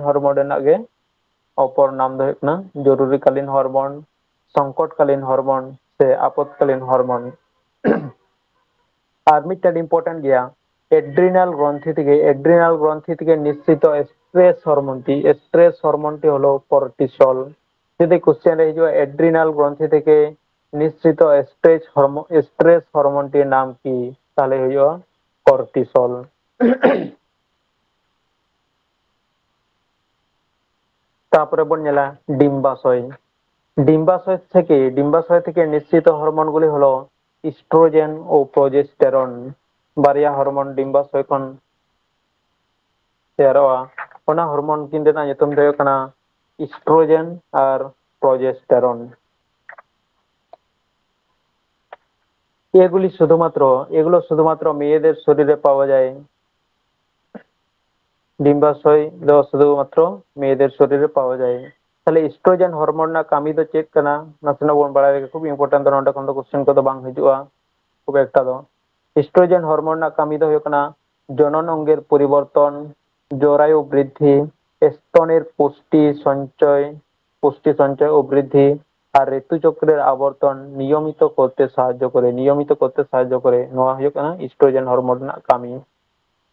হরমোন রেনাগ গে অপর নাম দো হয়ো কানা জরুরিকালীন হরমোন সংকটকালীন হরমোন সে আপতকালীন হরমোন আর মিটার ইম্পর্টেন্ট গিয়া एड्रिनाल ग्रंथि থেকে নিঃসৃত স্ট্রেস হরমোনটি হলো কর্টিসল যদি কোশ্চেন রে হিজো এড্রিনাল গ্রন্থি থেকে নিঃসৃত স্ট্রেস হরমোনটির নাম কি তাহলে হইও কর্টিসল তারপরে বন নেলা ডিম্বাশয় থেকে নিঃসৃত হরমোনগুলি হলো ᱤᱥᱴᱨᱳᱡᱮᱱ ও ᱯᱨᱳᱡেস্টেরন বারিয়া হরমোন ডিম্বাশয় ᱠᱷᱚᱱ ᱛᱮᱭᱟᱨᱚᱜᱼᱟ ᱚᱱᱟ ᱦᱚᱨᱢᱚᱱ ᱠᱤᱱ ᱨᱮᱱᱟᱜ ᱧᱩᱛᱩᱢ ᱫᱚ ᱦᱩᱭᱩᱜ ᱠᱟᱱᱟ ᱤᱥᱴᱨᱳজেন আর প্রোজেস্টেরন। এগুলো শুধুমাত্র মেয়েদের শরীরে পাওয়া যায়। ডিম্বাশয় ᱫᱚ শুধুমাত্র মেয়েদের শরীরে পাওয়া যায়। তাহলে ইস্ট্রোজেন হরমোন ᱨᱮᱱᱟᱜ ᱠᱟᱹᱢᱤ ᱫᱚ ᱪᱮᱫ ᱠᱟᱱᱟ ᱱᱟᱥᱮᱱᱟᱜ ᱵᱚᱱ ᱵᱟᱲᱟᱭ ᱞᱮᱜᱮ খুব ইম্পর্টেন্ট ᱱᱚᱰᱮ ᱠᱷᱚᱱ ᱫᱚ কোশ্চেন ᱠᱚᱫᱚ ᱵᱟᱝ ᱦᱤᱡᱩᱜᱼᱟ খুব একটা ᱫᱚ। ইস্ট্রোজেন হরমোন ᱨᱮᱱᱟᱜ ᱠᱟᱹᱢᱤ ᱫᱚ ᱦᱩᱭᱩᱜ ᱠᱟᱱᱟ জনন অঙ্গের পরিবর্তন, জরায়ু বৃদ্ধি, স্তনের পুষ্টি সঞ্চয় ও বৃদ্ধি আর ঋতুচক্রের আবর্তন নিয়মিত করতে সাহায্য করে নয়া ᱦᱩᱭᱩᱜ ᱠᱟᱱᱟ ইস্ট্রোজেন হরমোন ᱨᱮᱱᱟᱜ ᱠᱟᱹᱢᱤ।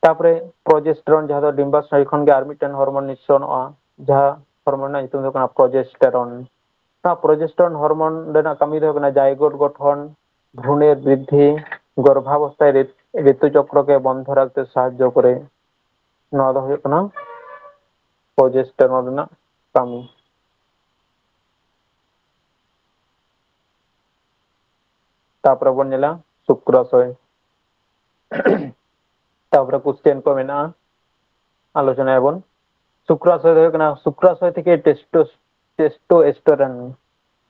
তারপরে প্রোজেস্টেরন ᱡᱟᱦᱟᱸ ᱫᱚ ডিম্বাশয় ᱠᱷᱚᱱ ᱜᱮ ᱟᱨ ᱢᱤᱫᱴᱮᱱ ᱦᱚᱨᱢᱚᱱ ᱱᱤᱥᱥᱚᱱᱚᱜᱼᱟ ᱡᱟᱦᱟᱸ ᱦᱚᱨᱢᱚᱱ ᱨᱮᱱᱟᱜ ᱧᱩᱛᱩᱢ ᱫᱚ ᱦᱩᱭᱩᱜ ᱠᱟᱱᱟ ᱯᱨᱳজেস্টেরন। ᱱᱚᱣᱟ ᱯᱨᱳজেস্টেরন ᱦᱚᱨᱢᱚᱱ ᱨᱮᱱᱟᱜ ᱠᱟᱹᱢᱤ ᱫᱚ ᱦᱩᱭᱩᱜ ᱠᱟᱱᱟ জাইগোট গঠন, ভ্রূণের বৃদ্ধি, গর্ভাবস্থায় ঋতুচক্রকে বন্ধ রাখতে সাহায্য করে। নয়া ᱫᱚ ᱦᱩᱭᱩᱜ ᱠᱟᱱᱟ প্রোজেস্টেরন ᱨᱮᱱᱟᱜ ᱠᱟᱹᱢᱤ। তারপরে ᱵᱚᱱ ᱧᱮᱞᱟ শুক্রাশয়। তারপরে কোশ্চেন ᱠᱚ ᱢᱮᱱᱟᱜᱼᱟ আলোচনায়াবন। শুক্রাশয় ᱫᱚ ᱦᱩᱭᱩᱜ ᱠᱟᱱᱟ শুক্রাশয় থেকে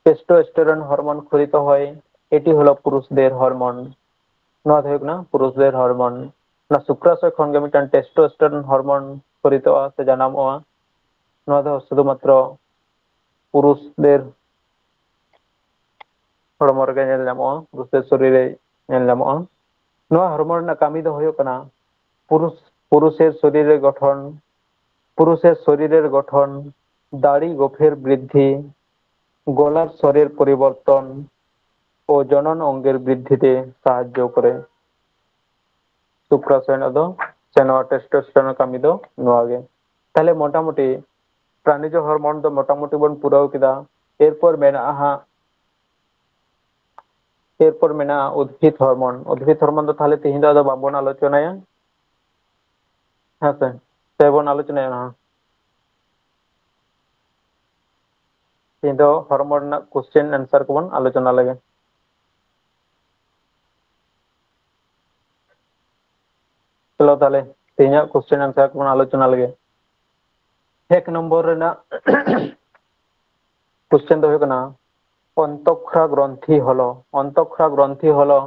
টেস্টোস্টেরন হরমোন ক্ষরিত হয়। এটি হলো পুরুষদের হরমোন। নয়া ᱫᱚ ᱦᱩᱭᱩᱜ ᱠᱟᱱᱟ পুরুষদের হরমোন। ᱚᱱᱟ শুক্রাশয় ᱠᱷᱚᱱ ᱜᱮ ᱢᱤᱫᱴᱟᱝ টেস্টোস্টেরন হরমোন ক্ষরিতᱚᱜᱼᱟ ᱥᱮ ᱡᱟᱱᱟᱢᱚᱜᱼᱟ। নয়া ᱫᱚ শুধুমাত্র পুরুষদের হরমোন ᱨᱮᱜᱮ ᱧᱮᱞ ᱧᱟᱢᱚᱜᱼᱟ পুরুষদের শরীরে ᱧᱮᱞ ᱧᱟᱢᱚᱜᱼᱟ। নয়া হরমোন ᱨᱮᱱᱟᱜ ᱠᱟᱹᱢᱤ ᱫᱚ ᱦᱩᱭᱩᱜ ᱠᱟᱱᱟ পুরুষের শরীরের গঠন, দাড়ি গোফের বৃদ্ধি, গলার স্বরের পরিবর্তন ও জনন অঙ্গের বৃদ্ধিতে সাহায্য করে। শুক্রাশয় ᱨᱮᱱᱟᱜ ᱫᱚ ᱥᱮ ᱱᱚᱣᱟ টেস্টোস্টেরন ᱠᱟᱹᱢᱤ ᱫᱚ ᱱᱚᱣᱟ ᱜᱮ। তাহলে মোটামুটি প্রাণীজ হরমোন ᱫᱚ মোটামুটি ᱵᱚᱱ ᱯᱩᱨᱟᱹᱣ ᱠᱮᱫᱟ। এরপর ᱢᱮᱱᱟᱜᱼᱟ উদ্ভিদ হরমোন। উদ্ভিদ হরমোন ᱫᱚ তাহলে ᱛᱮᱦᱮᱧ ᱫᱚ ᱟᱫᱚ ᱵᱟᱵᱚᱱ ᱟᱞᱳᱪᱚᱱᱟᱭᱟ ᱦᱮᱸᱥᱮ ᱥᱮ ᱵᱚᱱ ᱟᱞᱳᱪᱚᱱᱟᱭᱟ ᱚᱱᱟ ᱦᱚᱸ? ᱛᱮᱦᱮᱧ ᱫᱚ হরমোন ᱨᱮᱱᱟᱜ কোশ্চেন অ্যান্সার ᱠᱚᱵᱚᱱ আলোচনা ᱞᱮᱜᱮ। চলো তাহলে তেহেᱧᱟᱜ কোশ্চেন অ্যান্সার ᱠᱚᱵᱚᱱ ᱟᱞᱳᱪᱚনা ᱞᱮᱜᱮ। 1 নম্বর ᱨᱮᱱᱟᱜ কোশ্চেন ᱫᱚ ᱦᱩᱭᱩᱜ ᱠᱟᱱᱟ অন্তঃক্ষরা গ্রন্থি হলো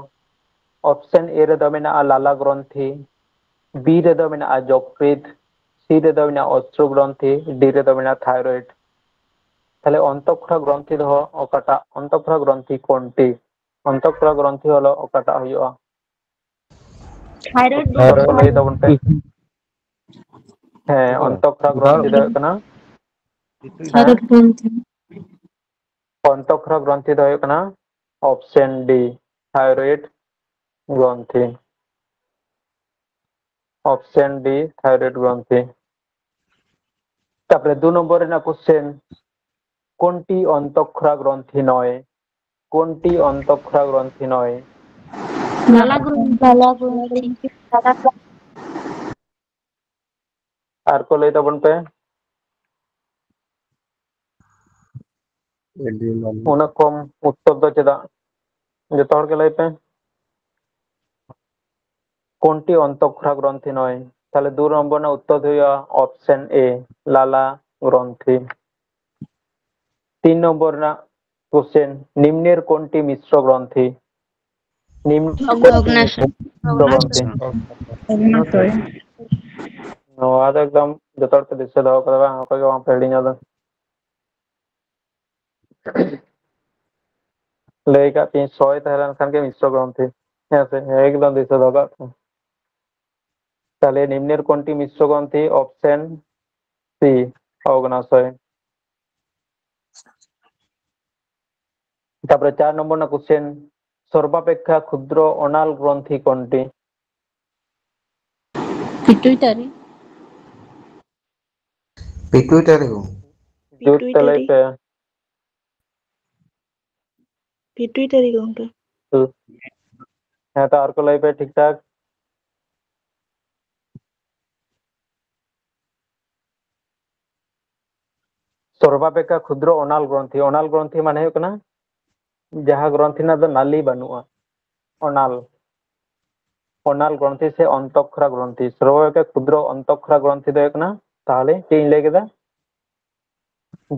অপশন এ রেᱫᱚ ᱢᱮᱱᱟᱜᱼᱟ লালা গ্রন্থি, বি রেᱫᱚ ᱢᱮᱱᱟᱜᱼᱟ যকৃৎ, সি রেᱫᱚ ᱢᱮᱱᱟᱜᱼᱟ অশ্রু গ্রন্থি, ডি রেᱫᱚ ᱢᱮᱱᱟᱜᱼᱟ থাইরয়েড। তাহলে অন্তঃক্ষরা গ্রন্থি ᱫᱚ ᱚᱠᱟᱴᱟᱜ অন্তঃক্ষরা গ্রন্থি কোনটি? অন্তঃক্ষরা গ্রন্থি হলো ᱚᱠᱟᱴᱟᱜ ᱦᱩᱭᱩᱜᱼᱟ? থাইরয়েড উত্তর গ্রন্থি। ᱞᱟᱹᱭ ᱛᱟᱵᱚᱱ ᱯᱮ। হ্যাঁ অন্তঃক্ষরা গ্রন্থি ᱫᱚ ᱦᱩᱭᱩᱜ ᱠᱟᱱᱟ হ্যাঁ থাইরয়েড গ্রন্থি। অন্তঃক্ষরা গ্রন্থি ᱫᱚ ᱦᱩᱭᱩᱜ ᱠᱟᱱᱟ অপশন ডি থাইরয়েড গ্রন্থি। অপশন ডি থাইরয়েড গ্রন্থি। তারপরে 2 নম্বর রেনাগ কোশ্চেন কোনটি অন্তঃক্ষরা গ্রন্থি নয়? কোনটি অন্তঃক্ষরা গ্রন্থি নয়? লালা গ্রন্থি। লালা গ্রন্থি। আর কো লই তাবন পে ᱩᱱᱟᱹᱜ ᱠᱚᱢ উত্তর ᱫᱚ ᱪᱮᱫᱟᱜ? ᱡᱚᱛᱚ ᱦᱚᱲ ᱜᱮ ᱞᱟᱹᱭ ᱯᱮ কোনটি অন্তঃক্ষরা গ্রন্থি নয়? তাহলে 2 নম্বর ᱨᱮᱱᱟᱜ উত্তর ᱫᱚ ᱦᱩᱭᱩᱜᱼᱟ অপশন এ লালা গ্রন্থি। 3 নম্বর ᱨᱮᱱᱟᱜ কোশ্চেন নিম্নের কোনটি মিশ্র গ্রন্থি? নিম্নের কোনটি অগ্নাশয়। মিশ্র গ্রন্থি? অগ্নাশয়। ᱱᱚᱣᱟ ᱫᱚ ᱮᱠᱫᱚᱢ ᱡᱚᱛᱚ ᱦᱚᱲ ᱯᱮ ᱫᱤᱥᱟᱹ ᱫᱚᱦᱚ ᱠᱟᱫᱟ ᱵᱟᱝ ᱚᱠᱚᱭ ᱜᱮ ᱵᱟᱝ ᱯᱮ ᱦᱤᱲᱤᱧᱟ ᱫᱚ ᱞᱟᱹᱭ ᱠᱟᱜ ᱯᱤᱭᱟᱹᱧ ᱥᱚᱭ ᱛᱟᱦᱮᱸ ᱞᱮᱱᱠᱷᱟᱱ ᱜᱮ মিশ্র গ্রন্থি হ্যাঁ সে একদম দিশা দহো কাᱜ ᱯᱮ। তাহলে নিম্নের কোনটি মিশ্র গ্রন্থি? অপশন সি অগ্নাশয়। তারপরে 4 নম্বর না কোশ্চেন সর্বাপেক্ষা ক্ষুদ্র অনাল গ্রন্থি কোনটি? পিটুইটারি। पिट्यूटरी को জুত তেলাই পিটুইটারি। পে পিটুইটারি কোনটা? হ্যাঁ তো আর কো লাই পে ঠিকঠাক সর্বাপেক্ষা ক্ষুদ্র অনাল গ্রন্থি মানে ᱦᱩᱭᱩᱜ ᱠᱟᱱᱟ ᱡᱟᱦᱟᱸ ᱜᱨᱚᱱᱛᱷᱤ ᱨᱮᱱᱟᱜ ᱫᱚ ᱱᱟᱞᱤ ᱵᱟᱹᱱᱩᱜᱼᱟ অনাল অনাল গ্রন্থি সে অন্তঃক্ষরা গ্রন্থি সর্বাপেক্ষা ক্ষুদ্র অন্তঃক্ষরা গ্রন্থি ᱫᱚ ᱦᱩᱭᱩᱜ ᱠᱟᱱᱟ তাহলে ᱪᱮᱫ ᱤᱧ ᱞᱟᱹᱭ ᱠᱮᱫᱟ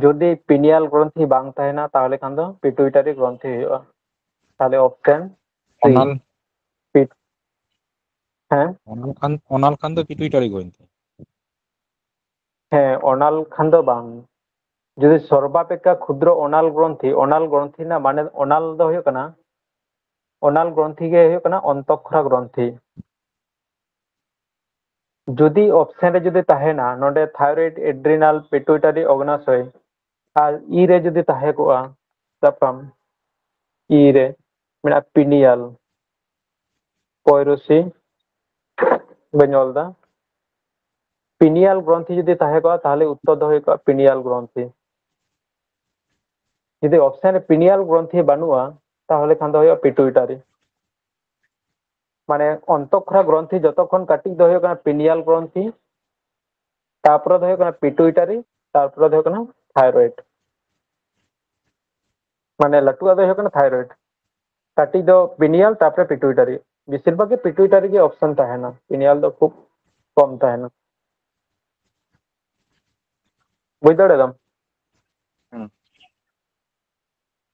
যদি পিনিয়াল গ্রন্থি বাং তাহেনা তাহলে খান ᱫᱚ পিটুইটারি গ্রন্থি ᱦᱩᱭᱩᱜᱼᱟ তাহলে অপশন সি অনাল হ্যাঁ অনাল খান তো পিটুইটারি গ্রন্থি। হ্যাঁ অনাল খান ᱫᱚ বাং যদি সর্বাপেক্ষা ক্ষুদ্র অনাল গ্রন্থি না মানে অনাল ᱫᱚ ᱦᱩᱭᱩᱜ ᱠᱟᱱᱟ অনাল গ্রন্থি ᱜᱮ ᱦᱩᱭᱩᱜ ᱠᱟᱱᱟ অন্তঃক্ষরা গ্রন্থি যদি অপশন রে যদি তাহেনা নডে থাইরয়েড এড্রিনাল পিটুইটারি অগ্নাশয় আর ই রে যদি তাহে কোয়া তাপাম ই রে মানে পিনিয়াল পয়রোসি বেঞ্জলদা পিনিয়াল গ্রন্থি যদি তাহে কোয়া তাহলে উত্তর দ হয়ে কোয়া পিনিয়াল গ্রন্থি যদি অপশন রে পিনিয়াল গ্রন্থি বানুয়া তাহলে খান দ হয়ে পিটুইটারি মানে অন্তঃক্ষরা গ্রন্থি যতক্ষণ কাটি দ হয়ে কোনা পিনিয়াল গ্রন্থি তারপরে দ হয়ে কোনা পিটুইটারি তারপরে দ হয়ে কোনা থাইরয়েড মানে লাটুয়া দ হয়ে কোনা থাইরয়েড কাটি দ পিনিয়াল তারপরে পিটুইটারি বেশিরভাগ পিটুইটারি के ऑप्शन তাহেনা পিনিয়াল দ খুব কম তাহেনা বুঝ দাড়ালাম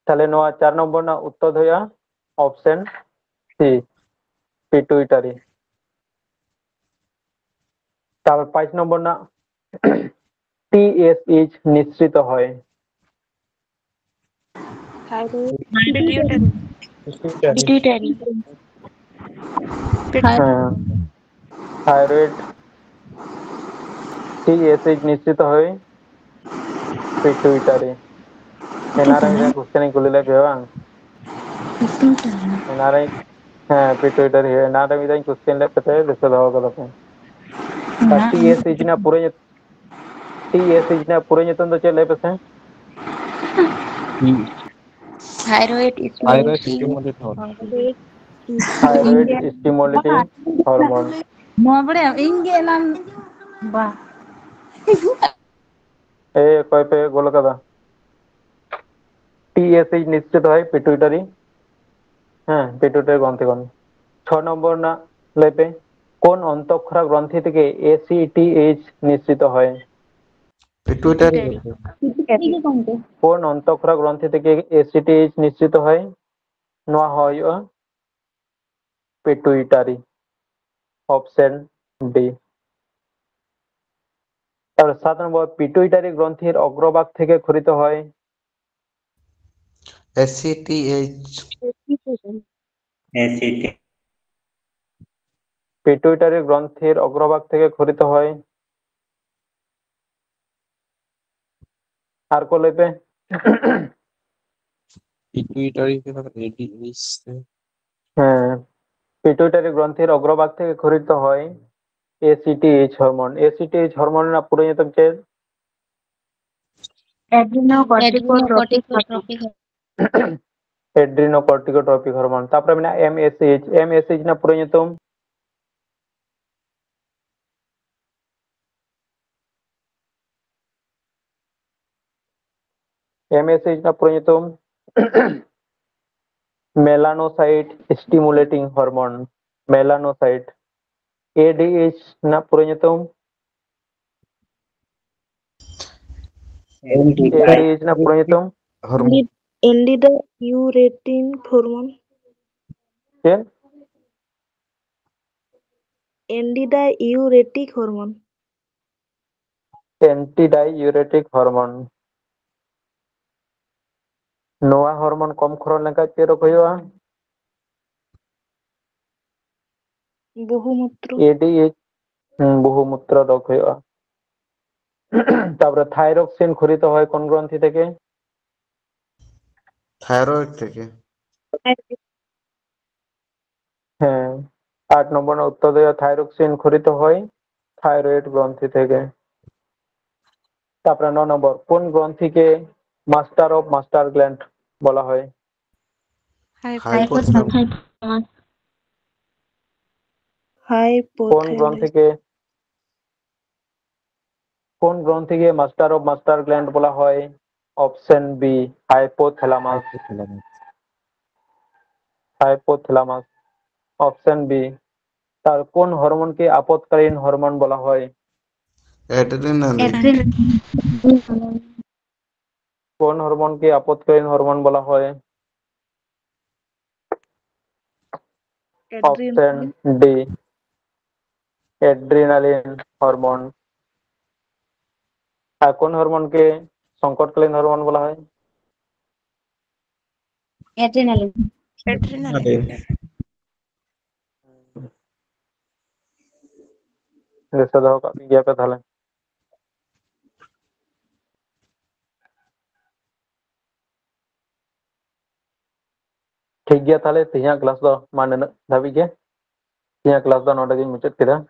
তাহলে নোয়া 4 নম্বর না উত্তর হইয়া অপশন সি পিটুইটারি তারপর 5 নম্বর না টিএসএইচ নিঃসৃত হয় পিটুইটারি হ্যাঁ থাইরয়েড টিএসএইচ নিঃসৃত হয় পিটুইটারি এনআরআই রে কোশ্চেন গুলি লাগে বাং এনআরআই হ্যাঁ পিটুইটারি এনআরআই রে কোশ্চেন লে কতে দিতে দাও কত टीएसएच ना पूरे nyutum do chet lay pese thyroid thyroid stimulating stimulate thyroid stimulating hormone ᱱᱚᱣᱟ ᱵᱟᱲᱟᱭᱟᱢ ᱤᱧ ᱜᱮ ᱮᱱᱟᱱ ᱵᱟ ए कोई पे गोल कदा टीएसएच निश्चित হয় পিটুইটারি হ্যাঁ পিটুইটারি গ্রন্থি কোন 6 নম্বর না লেপে কোন অন্তঃক্ষরা গ্রন্থি থেকে এসিটিএইচ নিঃসৃত হয় পিটুইটারি কোন অন্তঃক্ষরা গ্রন্থি থেকে এসিটিএইচ নিঃসৃত হয় নোয়া হয় পিটুইটারি অপশন ডি তাহলে 7 নম্বর পিটুইটারি গ্রন্থির অগ্রভাগ থেকে ক্ষরিত হয় এসিটিএইচ পিটুইটারি গ্রন্থির অগ্রভাগ থেকে ক্ষরিত হয় আর কো লেপে পিটুইটারি के साथ एडीएच से হ্যাঁ পিটুইটারি গ্রন্থির অগ্রভাগ থেকে ক্ষরিত হয় এসিটিএইচ হরমোন না পুরো নিতম চেয়ে एड्रिनोकॉर्टिकोट्रॉपिक हार्मोन तापर मेना एमएसएच ना पूरा nyutum एमएसएच ना पूरा nyutum melanocyte stimulating hormone melanocyte ADH ना पूरा nyutum एडीएच ना पूरा nyutum hormone एंटीडायूरेटिक hormone chain एंटीडायूरेटिक hormone एंटीडायूरेटिक hormone नोआ हार्मोन कम खरन लेका चे रोग होया बहुमूत्र एडीएच बहुमूत्र रोग होया তারপরে থাইরক্সিন ক্ষরিত হয় কোন গ্রন্থি থেকে থাইরয়েড থেকে হ্যাঁ 8 নম্বর না উত্তর দেওয়া থাইরক্সিন ক্ষরিত হয় থাইরয়েড গ্রন্থি থেকে তারপরে 9 নম্বর কোন গ্রন্থিকে মাস্টার অফ মাস্টার গ্ল্যান্ড বলা হয় কোন গ্রন্থিকে মাস্টার অফ মাস্টার গ্ল্যান্ড বলা হয় option B hypothalamus option B. তার কোন হরমোনকে আপদকালীন হরমোন বলা হয়? অ্যাড্রেনালিন। কোন হরমোনকে আপদকালীন হরমোন বলা হয়? Option D, adrenaline hormone. আর কোন হরমোনকে সংকটকালীন হরমোন বলা হয়? Adrenaline. অ্যাড্রেনালিন। ᱫᱤᱥᱟᱹ ᱫᱚᱦᱚ ᱠᱟᱜ ᱜᱮᱭᱟ ᱯᱮ ᱛᱟᱦᱞᱮ? ᱴᱷᱤᱠ ᱜᱮᱭᱟ ᱛᱟᱦᱞᱮ ᱛᱮᱦᱮᱧᱟᱜ ᱠᱞᱟᱥ ᱫᱚ ᱢᱟ ᱱᱤᱱᱟᱹᱜ ᱫᱷᱟᱹᱵᱤᱡ ᱜᱮ। ᱛᱮᱦᱮᱧᱟᱜ ᱠᱞᱟᱥ ᱫᱚ ᱱᱚᱰᱮ ᱜᱤᱧ ᱢᱩᱪᱟᱹᱫ ᱠᱮᱫᱟ।